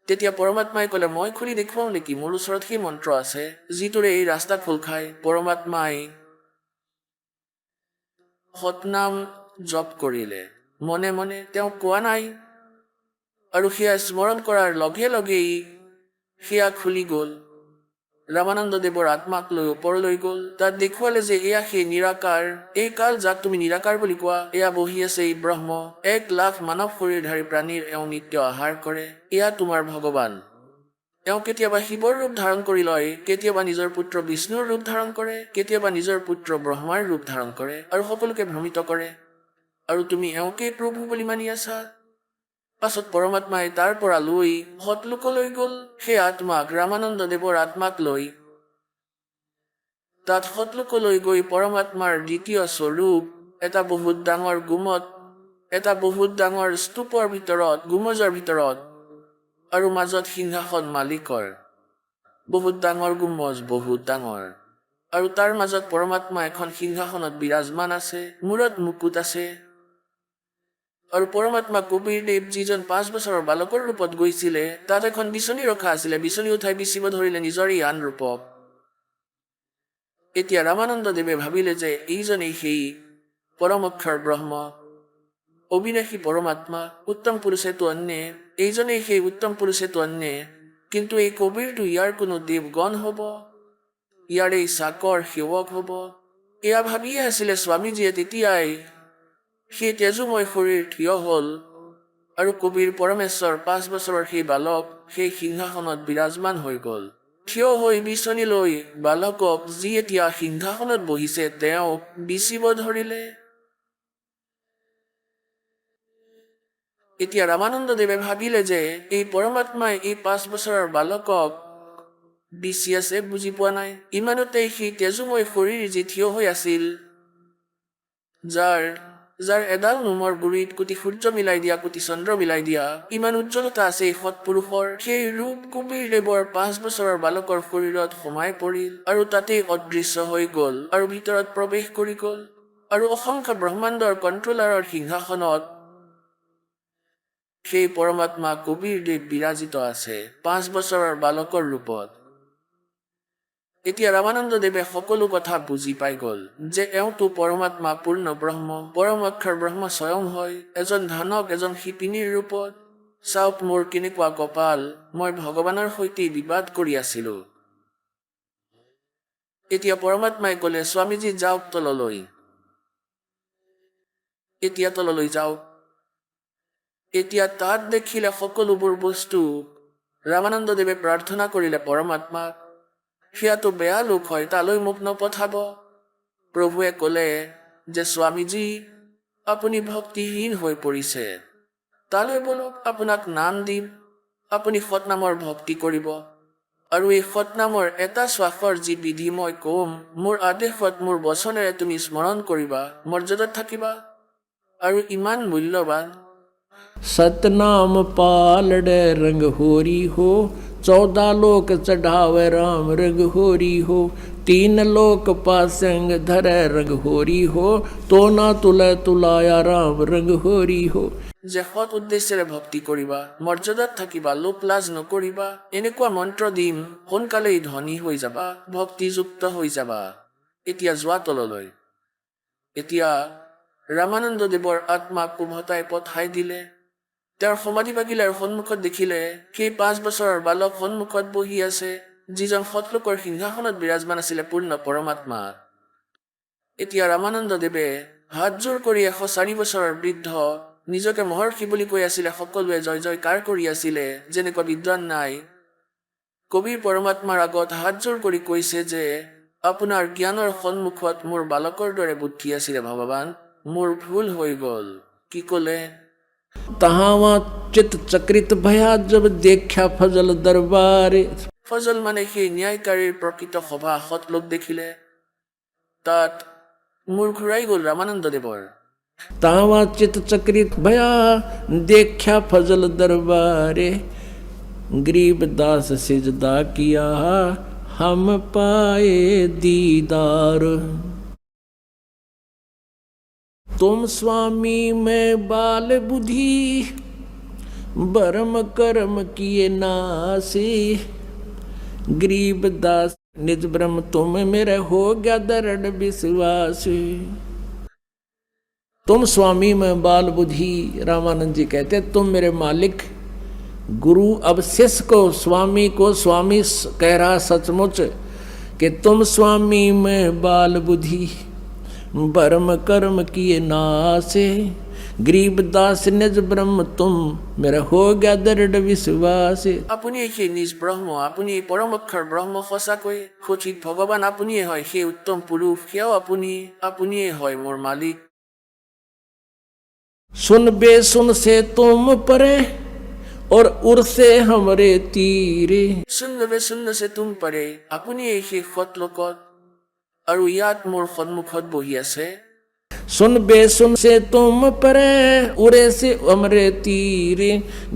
তেতিয়া পৰমাত্মাই ক'লে, মই খুলি দেখুৱাওঁ নেকি? মোৰ ওচৰত সেই মন্ত্ৰ আছে যিটোৰে এই ৰাস্তা খোল খায়। পৰমাত্মাই সতনাম জপ কৰিলে মনে মনে, তেওঁ কোৱা নাই। আৰু সেয়া স্মৰণ কৰাৰ লগে লগেই সেয়া খুলি গ'ল। ৰামানন্দদেৱৰ আত্মাক লৈ ওপৰলৈ গ'ল। তাত দেখুৱালে যে এয়া সেই নিৰাকাৰ, এই কাল যাক তুমি নিৰাকাৰ বুলি কোৱা, এয়া বহি আছে এই ব্ৰহ্ম। 1 লাখ মানৱ শৰীৰধাৰী প্ৰাণীৰ এওঁ নিত্য আহাৰ কৰে, এয়া তোমাৰ ভগৱান। এওঁ কেতিয়াবা শিৱৰ ৰূপ ধাৰণ কৰি লয়, কেতিয়াবা নিজৰ পুত্ৰ বিষ্ণুৰ ৰূপ ধাৰণ কৰে, কেতিয়াবা নিজৰ পুত্ৰ ব্ৰহ্মাৰ ৰূপ ধাৰণ কৰে, আৰু সকলোকে ভ্ৰমিত কৰে। আৰু তুমি এওঁকেই প্ৰভু বুলি মানি আছা। পাছত পৰমাত্মাই তাৰ পৰা লৈ সতলোকলৈ গ'ল সেই আত্মাক, ৰামানন্দদেৱৰ আত্মাক লৈ। তাত সতলোকলৈ গৈ পৰমাত্মাৰ দ্বিতীয় স্বৰূপ, এটা বহুত ডাঙৰ গুমত, এটা বহুত ডাঙৰ স্তূপৰ ভিতৰত, গুমজৰ ভিতৰত, আৰু মাজত সিংহাসন মালিকৰ। বহুত ডাঙৰ গুমজ, বহুত ডাঙৰ। আৰু তাৰ মাজত পৰমাত্মা এখন সিংহাসনত বিৰাজমান আছে, মূৰত মুকুট আছে। আৰু পৰমাত্মা কবিৰদেৱ, যিজন 5 বছৰৰ বালকৰ ৰূপত গৈছিলে, তাত এখন বিচনী ৰখা আছিলে। বিচনী উঠাই বিচিব ধৰিলে নিজৰ এই আন ৰূপক। এতিয়া ৰামানন্দদেৱে ভাবিলে যে এইজনেই সেই পৰম অক্ষৰ ব্ৰহ্ম, অবিনাশী পৰমাত্মা, উত্তম পুৰুষেতো অন্যে, এইজনেই সেই উত্তম পুৰুষেতো অন্যে। কিন্তু এই কবিৰটো ইয়াৰ কোনো দেৱগণ হ'ব, ইয়াৰ এই চাকৰ সেৱক হ'ব, এয়া ভাবিয়ে আছিলে স্বামীজীয়ে। তেতিয়াই সেই তেজুময় শৰীৰ থিয় হ'ল, আৰু কবিৰ পৰমেশ্বৰ 5 বছৰৰ সেই বালক সেই সিংহাসনত বিৰাজমান হৈ গ'ল। থিয় হৈ বিচনী লৈ বালকক, যি এতিয়া সিংহাসনত বহিছে, তেওঁক বিচিব ধৰিলে। এতিয়া ৰামানন্দদেৱে ভাবিলে যে এই পৰমাত্মাই এই 5 বছৰৰ বালকক বিচি আছে, বুজি পোৱা নাই। ইমানতেই সেই তেজুময় শৰীৰ যি থিয় হৈ আছিল, যাৰ এডাল নোমৰ গুৰিত কোটি সূৰ্য মিলাই দিয়া, কোটি চন্দ্ৰ মিলাই দিয়া, ইমান উজ্জ্বলতা আছে এই সৎপুৰুষৰ, সেই ৰূপ কবিৰদেৱৰ 5 বছৰৰ বালকৰ শৰীৰত সোমাই পৰিল, আৰু তাতেই অদৃশ্য হৈ গ'ল, আৰু ভিতৰত প্ৰৱেশ কৰি গ'ল। আৰু অসংখ্য ব্ৰহ্মাণ্ডৰ কণ্ট্ৰলাৰৰ সিংহাসনত সেই পৰমাত্মা কবিৰ দেৱ বিৰাজিত আছে 5 বছৰৰ বালকৰ ৰূপত। এতিয়া ৰামানন্দদেৱে সকলো কথা বুজি পাই গ'ল যে এওঁটো পৰমাত্মা পূৰ্ণ ব্ৰহ্ম, পৰম অক্ষৰ ব্ৰহ্ম স্বয়ং হয়, এজন ধানক এজন শিপিনীৰ ৰূপত। চাওক মোৰ কেনেকুৱা কপাল, মই ভগৱানৰ সৈতে বিবাদ কৰি আছিলো। এতিয়া পৰমাত্মাই ক'লে স্বামীজী যাওক তললৈ, এতিয়া তললৈ যাওক। এতিয়া তাত দেখিলে সকলোবোৰ বস্তু। ৰামানন্দদেৱে প্ৰাৰ্থনা কৰিলে পৰমাত্মাক, সেয়াতো বেয়া লোক হয়, তালৈ মোক নপঠাব। প্ৰভুৱে ক'লে যে স্বামীজী আপুনি ভক্তিহীন হৈ পৰিছে, তালৈ বলক, আপোনাক নাম দিম, আপুনি সৎনামৰ ভক্তি কৰিব। আৰু এই সৎনামৰ এটা শ্বাসৰ যি বিধি মই কম, মোৰ আদেশত মোৰ বচনেৰে তুমি স্মৰণ কৰিবা, মৰ্যাদাত থাকিবা। আৰু ইমান মূল্যৱান। सतनाम पालड़े रंग होरी हो, 14 लोक चढ़ावे राम रंग होरी हो, 3 लोक पासंग धरे रंग होरी हो, तो ना तुले तुलाया राम रंग होरी हो। যে সৎ উদ্দেশ্যেৰে ভক্তি কৰিবা, মৰ্যাদাত থাকিবা, লোভ লাজ নকৰিবা, এনেকুৱা মন্ত্ৰ দিম, সোনকালেই ধনী হৈ যাবা, ভক্তিযুক্ত হৈ যাবা। এতিয়া যোৱা তললৈ। এতিয়া ৰামানন্দদেৱৰ আত্মাক উভতাই পঠাই দিলে। তেওঁৰ সমাধি বাগিলাৰ সন্মুখত দেখিলে সেই 5 বছৰৰ বালক সন্মুখত বহি আছে, যিজন সৎলোকৰ সিংহাসনত বিৰাজমান আছিলে পূৰ্ণ পৰমাত্মা। এতিয়া ৰামানন্দদেৱে হাতজোৰ কৰি 104 বছৰৰ বৃদ্ধ, নিজকে মহৰ্ষি বুলি কৈ আছিলে, সকলোৱে জয় জয়কাৰ কৰি আছিলে, যেনেকুৱা বিদ্বান নাই। কবিৰ পৰমাত্মাৰ আগত হাতজোৰ কৰি কৈছে যে আপোনাৰ জ্ঞানৰ সন্মুখত মোৰ বালকৰ দৰে বুদ্ধি আছিলে ভগৱান, মোৰ ভুল হৈ গ'ল। কি ক'লে? तहावा चित चक्रित भया जब देखा फजल दरबारे। ফজল মানে সেই ন্যায়কাৰীৰ প্ৰকৃত সভা, সৎলোক দেখিলে। তাত মূৰ ঘূৰাই গ'ল ৰামানন্দদেৱৰ। तावा चित चक्रित भया देखा फजल दरबारे, गरीबदास सिजदा किया हम पाए दीदार। तुम स्वामी में बाल बुद्धि, बरम कर्म किए नासी, गरीबदास निज ब्रह्म तुम मेरे हो गया दृढ़ विश्वास। तुम स्वामी में बाल बुद्धि, रामानंद जी कहते तुम मेरे मालिक। गुरु अब शिष्य को, स्वामी को स्वामी कह रहा सचमुच कि तुम स्वामी में बाल बुद्धि, बरम कर्म किए नासे, गरीबदास निज ब्रह्म तुम मेरा हो गया दृढ़ विश्वास। আপুনি সেই নিজ ব্ৰহ্ম, আপুনি পৰম অক্ষৰ ব্ৰহ্ম, সঁচাকৈ সঠিক ভগৱান আপুনিয়ে হয়, সেই উত্তম পুৰুষ, সেয়াও আপুনিয়ে হয় মোৰ মালিক। सुन बेसुन से तुम परे और उर से हमरे तीरे। শূন্য সে তুম পাৰে, আপুনিয়ে সেই সৎলোকত, আৰু ইয়াত মোৰ সন্মুখত বহি আছে। सुन बेसुन से तुम परे उरे से हमरे तीरे,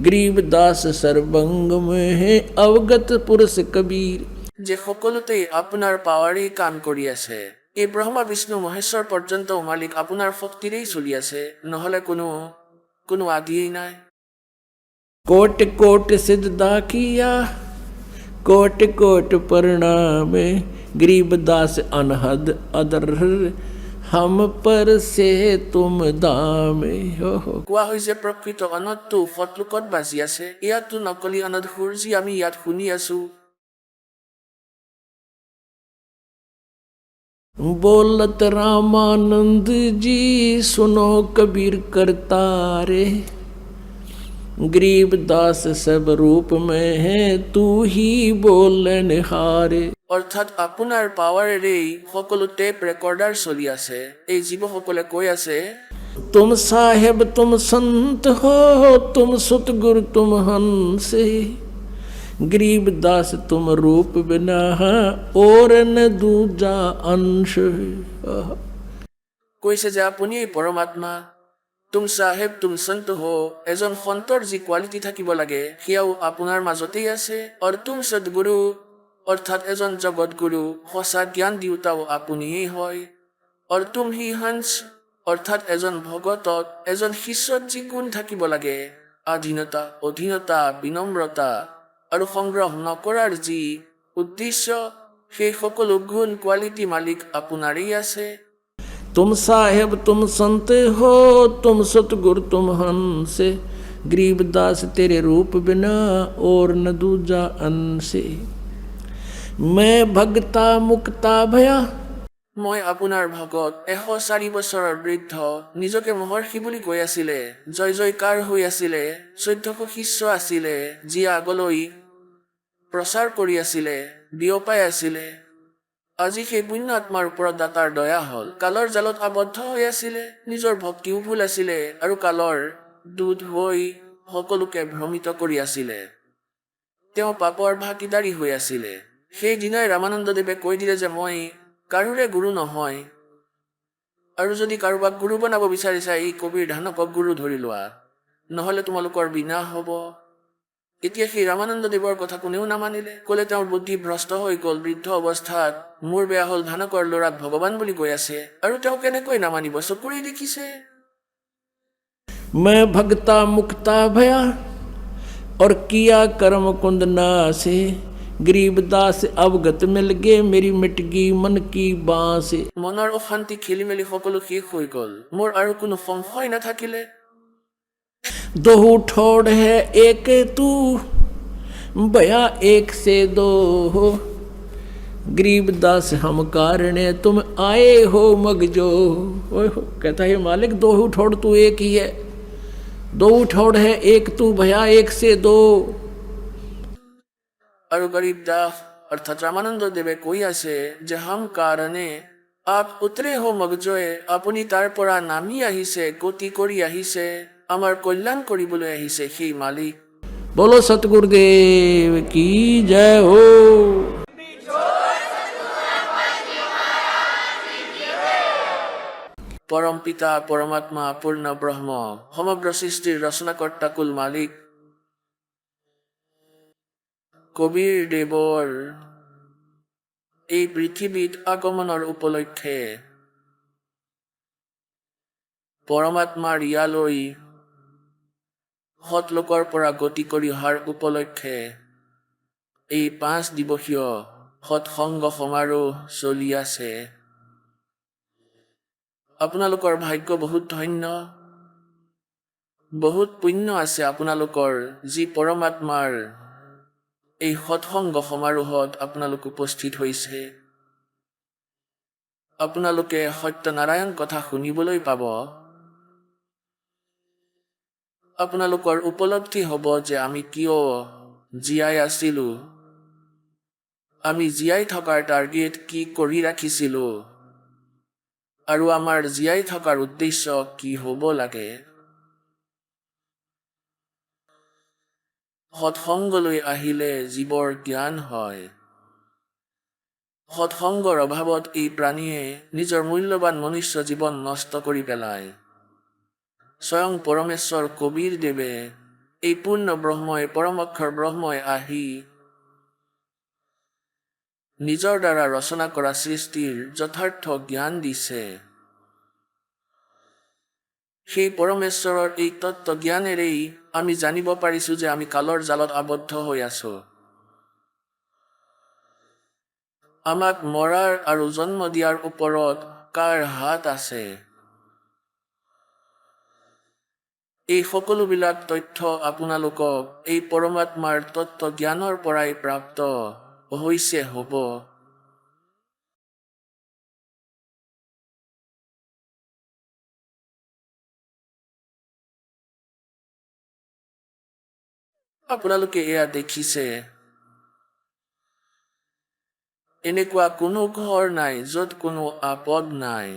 गरीबदास सर्वंग में है अवगत पुरुष कबीर। যে সকলোতেই আপোনাৰ পাৱাৰেই কাম কৰি আছে। এই ব্ৰহ্মা বিষ্ণু মহেশ্বৰ পৰ্যন্ত মালিক আপোনাৰ শক্তিৰেই চলি আছে, নহ'লে কোনো আদিয়েই নাই। कोट कोट सिजदा किया, कोट कोट प्रणाम, गरीबदास अनहद अदर हम पर से तुम दाम। কোৱা হয় যে প্ৰকৃত অনদটো সৎলোকত বাজি আছে, ইয়াতো নকলি অনদ সুৰ যি আমি ইয়াত শুনি আছো। बोलत रामानंद जी सुनो कबीर करतारे, गरीबदास सब रूप में है तू ही बोलन हारे। অৰ্থাৎ আপোনাৰ পাৱাৰেৰেই সকলো টেপ ৰেকৰ্ডাৰ চলি আছে। এই জীৱসকলে কৈ আছে तुम साहेब तुम संत हो, तुम सतगुरु तुम हंस, गरीबदास तुम रूप बिना और न दूजा अंश। কৈছে যে আপুনিয়েই পৰমাত্মা, তুম চাহেব তুম সন্ত হো, এজন সন্তৰ যি কোৱালিটি থাকিব লাগে সেয়াও আপোনাৰ মাজতেই আছে। আৰু তুম সদগুৰু, অৰ্থাৎ এজন জগতগুৰু, সঁচা জ্ঞান দিওঁতাও আপুনিয়েই হয়। আৰু তুম হি হংস, অৰ্থাৎ এজন ভগতত, এজন শিষ্যত যি গুণ থাকিব লাগে আধীনতা, অধীনতা, বিনম্ৰতা আৰু সংগ্ৰহ নকৰাৰ যি উদ্দেশ্য, সেই সকলো গুণ কোৱালিটি মালিক আপোনাৰেই আছে। तुम साहेब तुम संत हो, तुम सतगुर तुम हंस, गरीबदास तेरे रूप बिना और न दूजा अंसे। मैं भगता मुक्ता भया। মই আপোনাৰ ভগত 104 বছৰৰ বৃদ্ধ, নিজকে মহৰ্ষি বুলি কৈ আছিলে, জয় জয়কাৰ হৈ আছিলে, 1400 শিষ্য আছিলে, যি আগলৈ প্ৰচাৰ কৰি আছিলে, বিয়পাই আছিলে। আজি সেই পুণ্য আত্মাৰ ওপৰত দাতাৰ দয়া হ'ল। কালৰ জালত আবদ্ধ হৈ আছিলে, নিজৰ ভক্তিও ভুল আছিলে আৰু কালৰ দূত হৈ সকলোকে ভ্ৰমিত কৰি আছিলে। তেওঁ পাপৰ ভাগীদাৰী হৈ আছিলে। সেই দিনাই ৰামানন্দদেৱে কৈ দিলে যে মই কাৰোৰে গুৰু নহয়, আৰু যদি কাৰোবাক গুৰু বনাব বিচাৰিছা এই কবিৰ ধানকক গুৰু ধৰি লোৱা, নহ'লে তোমালোকৰ বিনাশ হ'ব। এতিয়া সেই ৰামানন্দদেৱৰ কথা কোনেও নামানিলে, ক'লে তেওঁৰ বুদ্ধি ভ্ৰষ্ট হৈ গ'ল। বৃদ্ধ অৱস্থাত মোৰ বেয়া হ'ল, ধানকৰ ল'ৰাক ভগৱান বুলি কৈ আছে, আৰু তেওঁ কেনেকৈ নামানিব, চকুৰেই দেখিছে। मैं भगता मुक्ता भया और किया कर्म कुंद नासे, गरीबदास अवगत मिल गे मेरी मिटगी मन की बांसे। মনৰ অশান্তি খেলি মেলি সকলো শেষ হৈ গ'ল, মোৰ আৰু কোনো সংশয় নাথাকিলে। दोहू ठोड़ है एक तू, भया एक से दो हो, गरीबदास हम कारणे तुम आए हो मगजो। ओए हो, कहता है मालिक दोहू ठोड़ तू एक ही है, दो ठोड़ है एक तू, भया एक से दो। আৰু গৰীব দাস অৰ্থাৎ ৰামানন্দদেৱে কৈ আছে যে হাম কাৰণে আপ উতৰে হো মগজয়ে, আপুনি তাৰ পৰা নামি আহিছে, গতি কৰি আহিছে, আমাৰ কল্যাণ কৰিবলৈ আহিছে সেই মালিক। बोलो सतगुरुदेव की जय हो। পৰম পিতা পৰমাত্মা পূৰ্ণ ব্ৰহ্ম সমগ্ৰ সৃষ্টিৰ ৰচনাকৰ্তা কুল মালিক কবিৰ দেৱৰ এই পৃথিৱীত আগমনৰ উপলক্ষে পৰমাত্মাৰ ইয়ালৈ সৎলোকৰ পৰা গতি কৰি অহাৰ উপলক্ষে এই 5 দিৱসীয় সৎসংগ সমাৰোহ চলি আছে। আপোনালোকৰ ভাগ্য বহুত ধন্য, বহুত পুণ্য আছে আপোনালোকৰ, যি পৰমাত্মাৰ এই সৎসংগ সমাৰোহত আপোনালোক উপস্থিত হৈছে। আপোনালোকে সত্যনাৰায়ণ কথা শুনিবলৈ পাব। আপোনালোকৰ উপলব্ধি হ'ব যে আমি কিয় জীয়াই আছিলোঁ, আমি জীয়াই থকাৰ টাৰ্গেট কি কৰি ৰাখিছিলোঁ, আৰু আমাৰ জীয়াই থকাৰ উদ্দেশ্য কি হ'ব লাগে। সৎসংগলৈ আহিলে জীৱৰ জ্ঞান হয়। সৎসংগৰ অভাৱত এই প্ৰাণীয়ে নিজৰ মূল্যৱান মনুষ্য জীৱন নষ্ট কৰি পেলায়। স্বয়ং পৰমেশ্বৰ কবিৰ দেৱে এই পূৰ্ণ ব্ৰহ্মই পৰমক্ষৰ ব্ৰহ্মই আহি নিজৰ দ্বাৰা ৰচনা কৰা সৃষ্টিৰ যথাৰ্থ জ্ঞান দিছে। সেই পৰমেশ্বৰৰ এই তত্ত্ব জ্ঞানেৰেই আমি জানিব পাৰিছোঁ যে আমি কালৰ জালত আবদ্ধ হৈ আছোঁ। আমাক মৰাৰ আৰু জন্ম দিয়াৰ ওপৰত কাৰ হাত আছে? এই সকলোবিলাক তথ্য আপোনালোকক এই পৰমাত্মাৰ তত্ত্ব জ্ঞানৰ পৰাই প্ৰাপ্ত হৈছে হ'ব। আপোনালোকে এয়া দেখিছে, এনেকুৱা কোনো ঘৰ নাই য'ত কোনো আপদ নাই,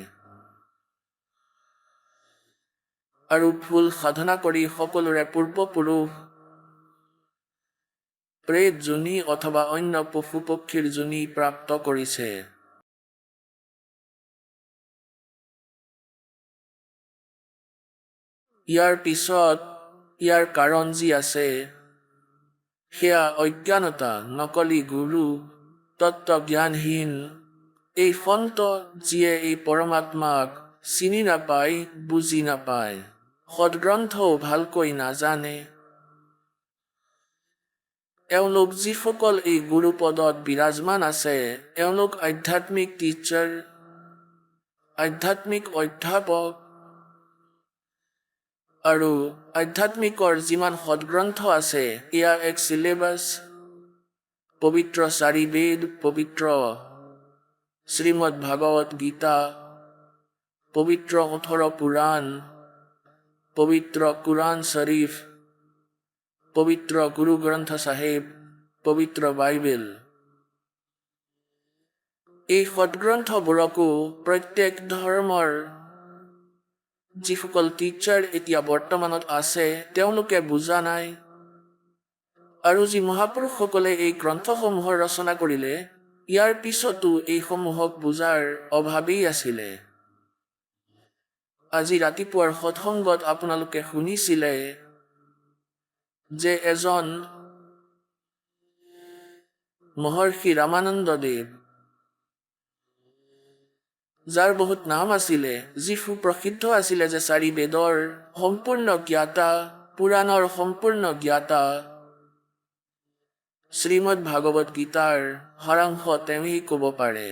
আৰু ভুল সাধনা কৰি সকলোৰে পূৰ্বপুৰুষ প্ৰেত যোনি অথবা অন্য পশু পক্ষীৰ যোনি প্ৰাপ্ত কৰিছে। ইয়াৰ পিছত ইয়াৰ কাৰণ যি আছে সেয়া অজ্ঞানতা, নকলি গুৰু, তত্ত্বজ্ঞানহীন এই সন্ত যিয়ে এই পৰমাত্মাক চিনি নাপায়, বুজি নাপায়, সদগ্ৰন্থও ভালকৈ নাজানে, এওঁলোক যিসকল এই গুৰু পদত বিৰাজমান আছে এওঁলোক আধ্যাত্মিক টিচাৰ, আধ্যাত্মিক অধ্যাপক আৰু আধ্যাত্মিকৰ যিমান সদগ্ৰন্থ আছে ইয়াৰ এক চিলেবাছ, পবিত্ৰ 4 বেদ, পবিত্ৰ শ্ৰীমদ ভাগৱত গীতা, পবিত্ৰ 18 পুৰাণ, পবিত্ৰ কুৰাণ শ্বৰীফ, পবিত্ৰ গুৰু গ্ৰন্থ চাহেব, পবিত্ৰ বাইবেল। এই সদগ্ৰন্থবোৰকো প্ৰত্যেক ধৰ্মৰ যিসকল টিচাৰ এতিয়া বৰ্তমানত আছে তেওঁলোকে বুজা নাই। আৰু যি মহাপুৰুষসকলে এই গ্ৰন্থসমূহৰ ৰচনা কৰিলে ইয়াৰ পিছতো এইসমূহক বুজাৰ অভাৱেই আছিলে। আজি ৰাতিপুৱাৰ সৎসংগত আপোনালোকে শুনিছিলে যে এজন মহৰ্ষি ৰামানন্দদেৱ, যাৰ বহুত নাম আছিলে, যি সুপ্ৰসিদ্ধ আছিলে যে 4 বেদৰ সম্পূৰ্ণ জ্ঞাতা, পুৰাণৰ সম্পূৰ্ণ জ্ঞাতা, শ্ৰীমদ ভাগৱত গীতাৰ সাৰাংশ তেওঁৱেই ক'ব পাৰে।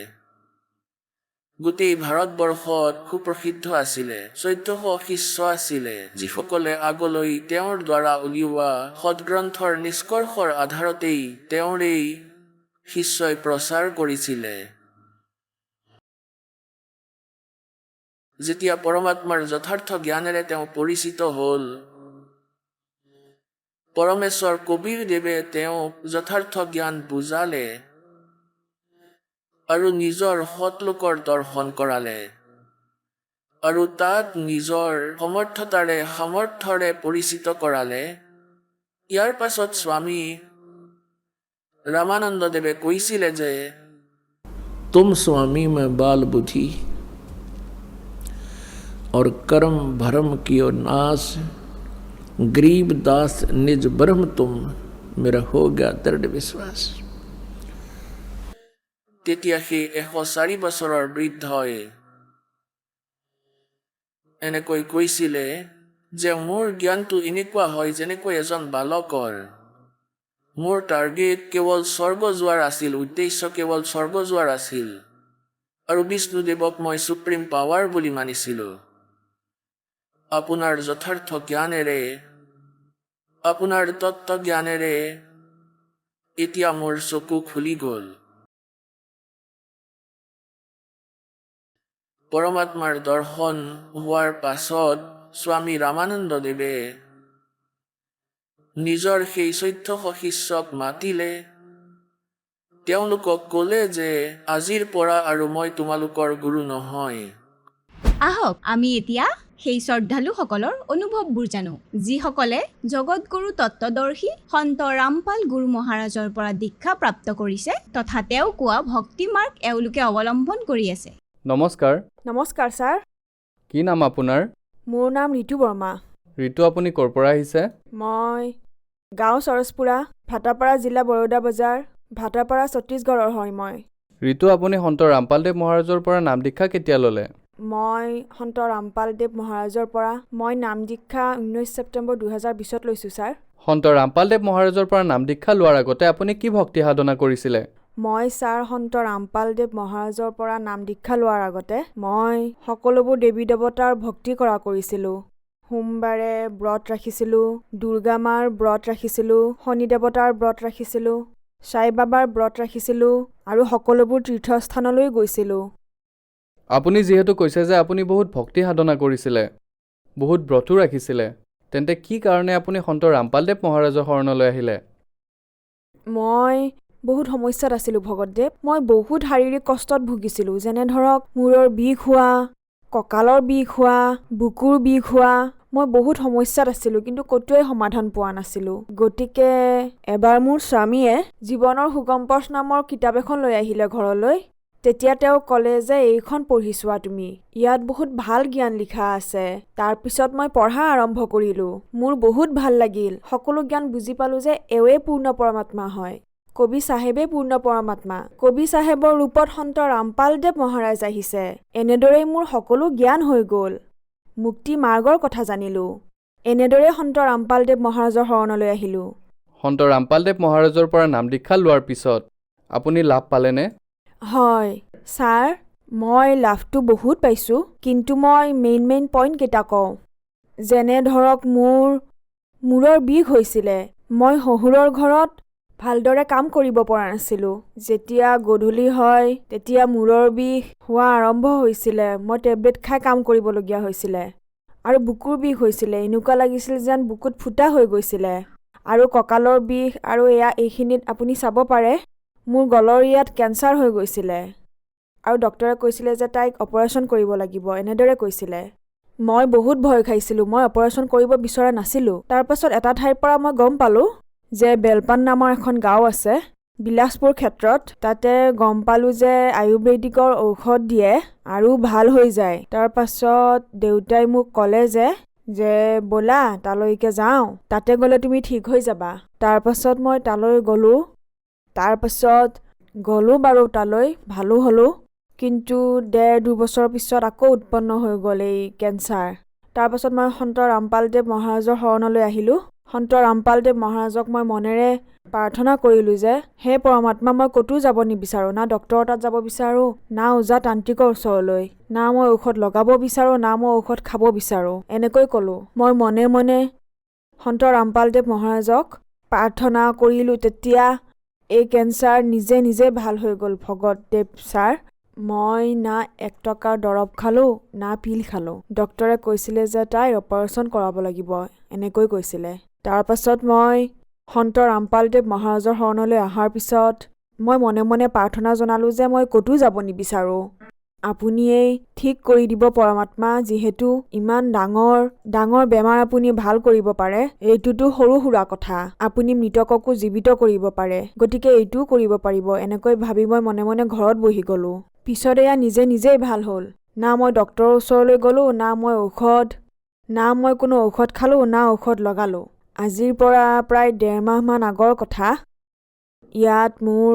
গোটেই ভাৰতবৰ্ষত সুপ্ৰসিদ্ধ আছিলে, 1400 শিষ্য আছিলে যিসকলে আগলৈ তেওঁৰ দ্বাৰা উলিওৱা সদগ্ৰন্থৰ নিষ্কৰ্ষৰ আধাৰতেই তেওঁৰেই শিষ্যই প্ৰচাৰ কৰিছিলে। যেতিয়া পৰমাত্মাৰ যথাৰ্থ জ্ঞানেৰে তেওঁ পৰিচিত হ'ল, পৰমেশ্বৰ কবিৰ দেৱে তেওঁক যথাৰ্থ জ্ঞান বুজালে আৰু নিজৰ সৎলোকৰ দৰ্শন কৰালে আৰু তাত নিজৰ সমৰ্থতাৰে সামৰ্থ্যৰে পৰিচিত কৰালে। ইয়াৰ পাছত স্বামী ৰামানন্দদেৱে কৈছিলে যে तुम स्वामी में बाल बुद्धि और कर्म भरम कियो नाश, गरीब दास निज ब्रह्म तुम, मेरा हो गया दृढ़ विश्वास। তেতিয়া সেই 104 বছৰৰ বৃদ্ধই এনেকৈ কৈছিলে যে মোৰ জ্ঞানটো এনেকুৱা হয় যেনেকৈ এজন বালকৰ। মোৰ টাৰ্গেট কেৱল স্বৰ্গ যোৱাৰ আছিল, উদ্দেশ্য কেৱল স্বৰ্গ যোৱাৰ আছিল আৰু বিষ্ণুদেৱক মই সুপ্ৰিম পাৱাৰ বুলি মানিছিলোঁ। আপোনাৰ যথাৰ্থ জ্ঞানেৰে, আপোনাৰ তত্ত্ব জ্ঞানেৰে এতিয়া মোৰ চকু খুলি গ'ল। পৰমাত্মাৰ দৰ্শন হোৱাৰ পাছত স্বামী ৰামানন্দদেৱে নিজৰ সেই 1400 শিষ্যক মাতিলে। তেওঁলোকক ক'লে যে আজিৰ পৰা আৰু মই তোমালোকৰ গুৰু নহয়। আহক আমি এতিয়া সেই শ্ৰদ্ধালুসকলৰ অনুভৱবোৰ জানো, যিসকলে জগতগুৰু তত্ত্বদৰ্শী সন্ত ৰামপাল গুৰু মহাৰাজৰ পৰা দীক্ষা প্ৰাপ্ত কৰিছে তথা তেওঁ কোৱা ভক্তি মাৰ্গ এওঁলোকে অৱলম্বন কৰি আছে। নমস্কাৰ। নমস্কাৰ ছাৰ, কি নাম আপোনাৰ? মোৰ নাম ঋতু বৰ্মা। ঋতু, আপুনি ক'ৰ পৰা আহিছে? মই গাঁও সৰজপুৰা, ভাটাপাৰা জিলা, বৰোদা বজাৰ, ভাটাপাৰা ছত্তীশগড়ৰ হয় মই। ঋতু, আপুনি সন্ত ৰামপালদেৱ মহাৰাজৰ পৰা নাম দীক্ষা কেতিয়া ল'লে? মই সন্ত ৰামপালদেৱ মহাৰাজৰ পৰা নাম দীক্ষা 19 ছেপ্টেম্বৰ 2020 লৈছোঁ ছাৰ। সন্ত ৰামপালদেৱ মহাৰাজৰ পৰা নাম দীক্ষা লোৱাৰ আগতে আপুনি কি ভক্তি সাধনা কৰিছিলে? মই ছাৰ সন্ত ৰামপালদেৱ মহাৰাজৰ পৰা নাম দীক্ষা লোৱাৰ আগতে মই সকলোবোৰ দেৱী দেৱতাৰ ভক্তি কৰা কৰিছিলোঁ। সোমবাৰে ব্ৰত ৰাখিছিলোঁ, দুৰ্গা মাৰ ব্ৰত ৰাখিছিলোঁ, শনি দেৱতাৰ ব্ৰত ৰাখিছিলোঁ, সাই বাবাৰ ব্ৰত ৰাখিছিলোঁ আৰু সকলোবোৰ তীৰ্থস্থানলৈ গৈছিলোঁ। আপুনি যিহেতু কৈছে যে আপুনি বহুত ভক্তি সাধনা কৰিছিলে, বহুত ব্ৰতো ৰাখিছিলে, তেন্তে কি কাৰণে আপুনি সন্ত ৰামপালদেৱ মহাৰাজৰ শৰণলৈ আহিলে? মই বহুত সমস্যাত আছিলোঁ ভগতদেৱ। মই বহুত শাৰীৰিক কষ্টত ভুগিছিলোঁ, যেনে ধৰক মূৰৰ বিষ হোৱা, কঁকালৰ বিষ হোৱা, বুকুৰ বিষ হোৱা। মই বহুত সমস্যাত আছিলোঁ, কিন্তু ক'তোৱে সমাধান পোৱা নাছিলোঁ। গতিকে এবাৰ মোৰ স্বামীয়ে জীৱনৰ সুগম পথ নামৰ কিতাপ এখন লৈ আহিলে ঘৰলৈ। তেতিয়া তেওঁ ক'লে যে এইখন পঢ়ি চোৱা তুমি, ইয়াত বহুত ভাল জ্ঞান লিখা আছে। তাৰপিছত মই পঢ়া আৰম্ভ কৰিলোঁ। মোৰ বহুত ভাল লাগিল। সকলো জ্ঞান বুজি পালোঁ যে এওঁৱেই পূৰ্ণ পৰমাত্মা হয়। কবি চাহেবেই পূৰ্ণ পৰমাত্মা। কবি চাহেবৰ ৰূপত সন্ত ৰামপালদেৱ মহাৰাজ আহিছে। এনেদৰেই মোৰ সকলো জ্ঞান হৈ গ'ল। মুক্তি মাৰ্গৰ কথা জানিলোঁ। এনেদৰে সন্ত ৰামপালদেৱ মহাৰাজৰ শৰণলৈ আহিলোঁ। সন্ত ৰামপালদেৱ মহাৰাজৰ পৰা নাম দীক্ষা লোৱাৰ পিছত আপুনি লাভ পালেনে? হয় ছাৰ, মই লাভটো বহুত পাইছোঁ, কিন্তু মই মেইন পইণ্টকেইটা কওঁ। যেনে ধৰক মূৰৰ বিষ হৈছিলে। মই শহুৰৰ ঘৰত ভালদৰে কাম কৰিব পৰা নাছিলোঁ। যেতিয়া গধূলি হয় তেতিয়া মূৰৰ বিষ হোৱা আৰম্ভ হৈছিলে। মই টেবলেট খাই কাম কৰিবলগীয়া হৈছিলে। আৰু বুকুৰ বিষ হৈছিলে, এনেকুৱা লাগিছিল যেন বুকুত ফুটা হৈ গৈছিলে। আৰু কঁকালৰ বিষ, আৰু এইখিনিত আপুনি চাব পাৰে মোৰ গলৰ ইয়াত কেঞ্চাৰ হৈ গৈছিলে। আৰু ডক্টৰে কৈছিলে যে তাইক অপাৰেশ্যন কৰিব লাগিব, এনেদৰে কৈছিলে। মই বহুত ভয় খাইছিলোঁ, মই অপাৰেশ্যন কৰিব বিচৰা নাছিলোঁ। তাৰপাছত এটা ঠাইৰ পৰা মই গম পালোঁ যে বেলপান নামৰ এখন গাঁও আছে বিলাসপুৰ ক্ষেত্ৰত। তাতে গম পালোঁ যে আয়ুৰ্বেদিকৰ ঔষধ দিয়ে আৰু ভাল হৈ যায়। তাৰপাছত দেউতাই মোক ক'লে যে ব'লা তালৈকে যাওঁ, তাতে গ'লে তুমি ঠিক হৈ যাবা। তাৰপাছত মই তালৈ গ'লোঁ বাৰু তালৈ, ভালো হ'লোঁ। কিন্তু 1.5-2 বছৰৰ পিছত আকৌ উৎপন্ন হৈ গ'ল এই কেঞ্চাৰ। তাৰপাছত মই সন্ত ৰামপালদেৱ মহাৰাজৰ শৰণলৈ আহিলোঁ। সন্ত ৰামপালদেৱ মহাৰাজক মই মনেৰে প্ৰাৰ্থনা কৰিলোঁ যে হে পৰমাত্মা, মই ক'তো যাব নিবিচাৰোঁ, না ডক্টৰৰ তাত যাব বিচাৰোঁ, না ওজা তান্ত্ৰিকৰ ওচৰলৈ, না মই ঔষধ লগাব বিচাৰোঁ, না মই ঔষধ খাব বিচাৰোঁ। এনেকৈ ক'লোঁ। মই মনে মনে সন্ত ৰামপালদেৱ মহাৰাজক প্ৰাৰ্থনা কৰিলোঁ। তেতিয়া এই কেঞ্চাৰ নিজে ভাল হৈ গ'ল। ভগতদেৱ ছাৰ, মই না 1 টকাৰ দৰৱ খালোঁ, না পিল খালোঁ। ডক্টৰে কৈছিলে যে তাইৰ অপাৰেশ্যন কৰাব লাগিব, এনেকৈ কৈছিলে। তাৰপাছত মই সন্ত ৰামপালদেৱ মহাৰাজৰ শৰণলৈ অহাৰ পিছত মই মনে মনে প্ৰাৰ্থনা জনালোঁ যে মই ক'তো যাব নিবিচাৰোঁ। আপুনিয়েই ঠিক কৰি দিব পৰমাত্মা, যিহেতু ইমান ডাঙৰ বেমাৰ আপুনি ভাল কৰিব পাৰে, এইটোতো সৰু সুৰা কথা। আপুনি মৃতককো জীৱিত কৰিব পাৰে, গতিকে এইটোও কৰিব পাৰিব। এনেকৈ ভাবি মই মনে মনে ঘৰত বহি গ'লোঁ। পিছত এয়া নিজেই ভাল হ'ল। না মই ডক্টৰৰ ওচৰলৈ গ'লোঁ, না মই কোনো ঔষধ খালোঁ, না ঔষধ লগালোঁ। আজিৰ পৰা প্ৰায় 1.5 মাহমান আগৰ কথা। ইয়াত মোৰ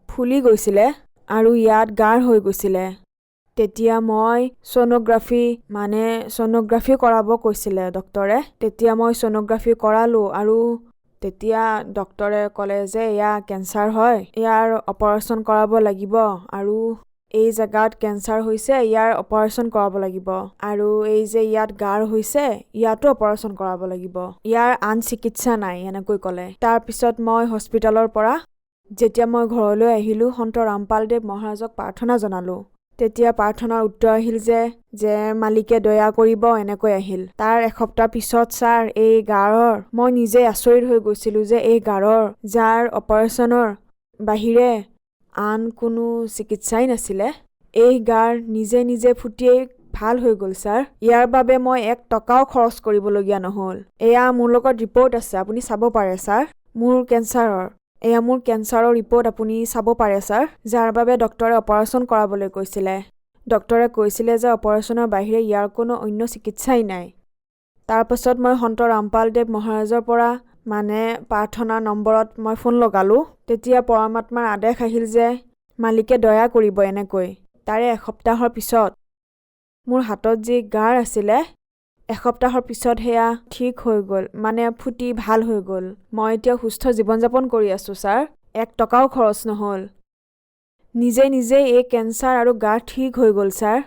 ফুলি গৈছিলে আৰু ইয়াত গাঢ় হৈ গৈছিলে। তেতিয়া মই ছ'ন'গ্ৰাফি কৰাব কৈছিলে ডক্টৰে। তেতিয়া মই ছ'ন'গ্ৰাফি কৰালোঁ আৰু তেতিয়া ডক্টৰে ক'লে যে এয়া কেঞ্চাৰ হয়, ইয়াৰ অপাৰেশ্যন কৰাব লাগিব, আৰু এই জেগাত কেঞ্চাৰ হৈছে, ইয়াৰ অপাৰেশ্যন কৰাব লাগিব। আৰু এই যে ইয়াত গাঢ় হৈছে, ইয়াতো অপাৰেশ্যন কৰাব লাগিব। ইয়াৰ আন চিকিৎসা নাই, এনেকৈ ক'লে। তাৰপিছত মই হস্পিটেলৰ পৰা যেতিয়া মই ঘৰলৈ আহিলোঁ, সন্ত ৰামপালদেৱ মহাৰাজক প্ৰাৰ্থনা জনালোঁ। তেতিয়া প্ৰাৰ্থনাৰ উত্তৰ আহিল যে মালিকে দয়া কৰিব, এনেকৈ আহিল। তাৰ এসপ্তাহ পিছত ছাৰ, এই গাঢ়ৰ মই নিজে আচৰিত হৈ গৈছিলোঁ যে এই গাঢ়ৰ যাৰ অপাৰেশ্যনৰ বাহিৰে আন কোনো চিকিৎসাই নাছিলে, এই গাঢ় নিজে ফুটিয়েই ভাল হৈ গ'ল ছাৰ। ইয়াৰ বাবে মই 1 টকাও খৰচ কৰিবলগীয়া নহ'ল। এয়া মোৰ লগত ৰিপৰ্ট আছে, আপুনি চাব পাৰে ছাৰ। এয়া মোৰ কেঞ্চাৰৰ ৰিপৰ্ট আপুনি চাব পাৰে ছাৰ, যাৰ বাবে ডক্টৰে অপাৰেশ্যন কৰাবলৈ কৈছিলে। ডক্টৰে কৈছিলে যে অপাৰেশ্যনৰ বাহিৰে ইয়াৰ কোনো অন্য চিকিৎসাই নাই। তাৰপাছত মই সন্ত ৰামপালদেৱ মহাৰাজৰ পৰা প্ৰাৰ্থনাৰ নম্বৰত মই ফোন লগালোঁ। তেতিয়া পৰমাত্মাৰ আদেশ আহিল যে মালিকে দয়া কৰিব, এনেকৈ। তাৰে এসপ্তাহৰ পিছত মোৰ হাতত যি গাঢ় আছিলে, এসপ্তাহৰ পিছত সেয়া ঠিক হৈ গ'ল, ফুটি ভাল হৈ গ'ল। মই এতিয়া সুস্থ জীৱন যাপন কৰি আছোঁ ছাৰ। 1 টকাও খৰচ নহ'ল। নিজে এই কেঞ্চাৰ আৰু গাঢ় ঠিক হৈ গ'ল ছাৰ।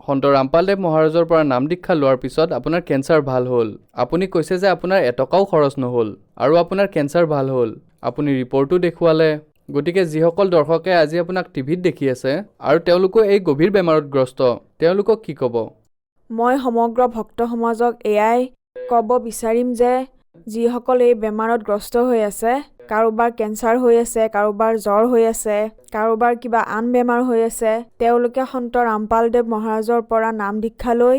সন্ত ৰামপালদেৱ মহাৰাজৰ পৰা নাম দীক্ষা লোৱাৰ পিছত আপোনাৰ কেঞ্চাৰ ভাল হ'ল। আপুনি কৈছে যে আপোনাৰ 1 টকাও খৰচ নহ'ল আৰু আপোনাৰ কেঞ্চাৰ ভাল হ'ল। আপুনি ৰিপৰ্টো দেখুৱালে। গতিকে যিসকল দৰ্শকে আজি আপোনাক টিভিত দেখি আছে আৰু তেওঁলোকো এই গভীৰ বেমাৰত গ্ৰস্ত, তেওঁলোকক কি ক'ব? মই সমগ্ৰ ভক্ত সমাজক এয়াই ক'ব বিচাৰিম যে যিসকল এই বেমাৰত গ্ৰস্ত হৈ আছে, কাৰোবাৰ কেঞ্চাৰ হৈ আছে, কাৰোবাৰ জ্বৰ হৈ আছে, কাৰোবাৰ কিবা আন বেমাৰ হৈ আছে, তেওঁলোকে সন্ত ৰামপালদেৱ মহাৰাজৰ পৰা নাম দীক্ষা লৈ,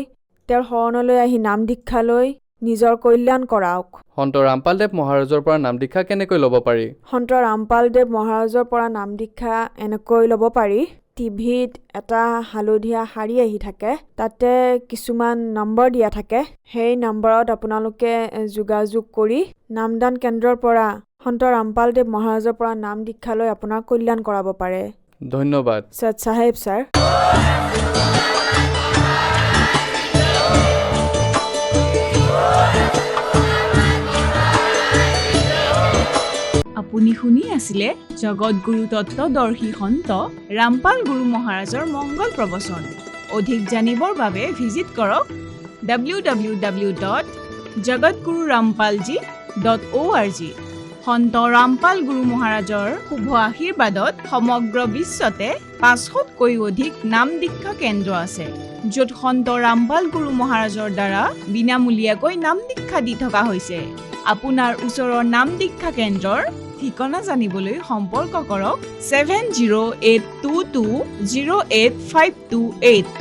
তেওঁৰ শৰণলৈ আহি নাম দীক্ষা লৈ নিজৰ কল্যাণ কৰাওক। সন্ত ৰামপালদেৱ মহাৰাজৰ পৰা নাম দীক্ষা কেনেকৈ ল'ব পাৰি? সন্ত ৰামপালদেৱ মহাৰাজৰ পৰা নাম দীক্ষা এনেকৈ ল'ব পাৰি। টিভিত এটা হালধীয়া শাৰী আহি থাকে, তাতে কিছুমান নম্বৰ দিয়া থাকে। সেই নম্বৰত আপোনালোকে যোগাযোগ কৰি নামদান কেন্দ্ৰৰ পৰা সন্ত ৰামপালদেৱ মহাৰাজৰ পৰা নাম দীক্ষা লৈ আপোনাৰ কল্যাণ কৰাব পাৰে। ধন্যবাদ। সৎ চাহেব ছাৰ। আপুনি শুনি আছিলে জগতগুৰু তত্ত্বদৰ্শী সন্ত ৰামপাল গুৰু মহাৰাজৰ মংগল প্ৰবচন। অধিক জানিবৰ বাবে ভিজিট কৰক www.jagatgururampalji.org। সন্ত ৰামপাল গুৰু মহাৰাজৰ শুভ আশীৰ্বাদত সমগ্ৰ বিশ্বতে 500তকৈও অধিক নাম দীক্ষা কেন্দ্ৰ আছে, য'ত সন্ত ৰামপাল গুৰু মহাৰাজৰ দ্বাৰা বিনামূলীয়াকৈ নাম দীক্ষা দি থকা হৈছে। আপোনাৰ ওচৰৰ নাম দীক্ষা কেন্দ্ৰৰ ঠিকনা জানিবলৈ সম্পৰ্ক কৰক 7082208528।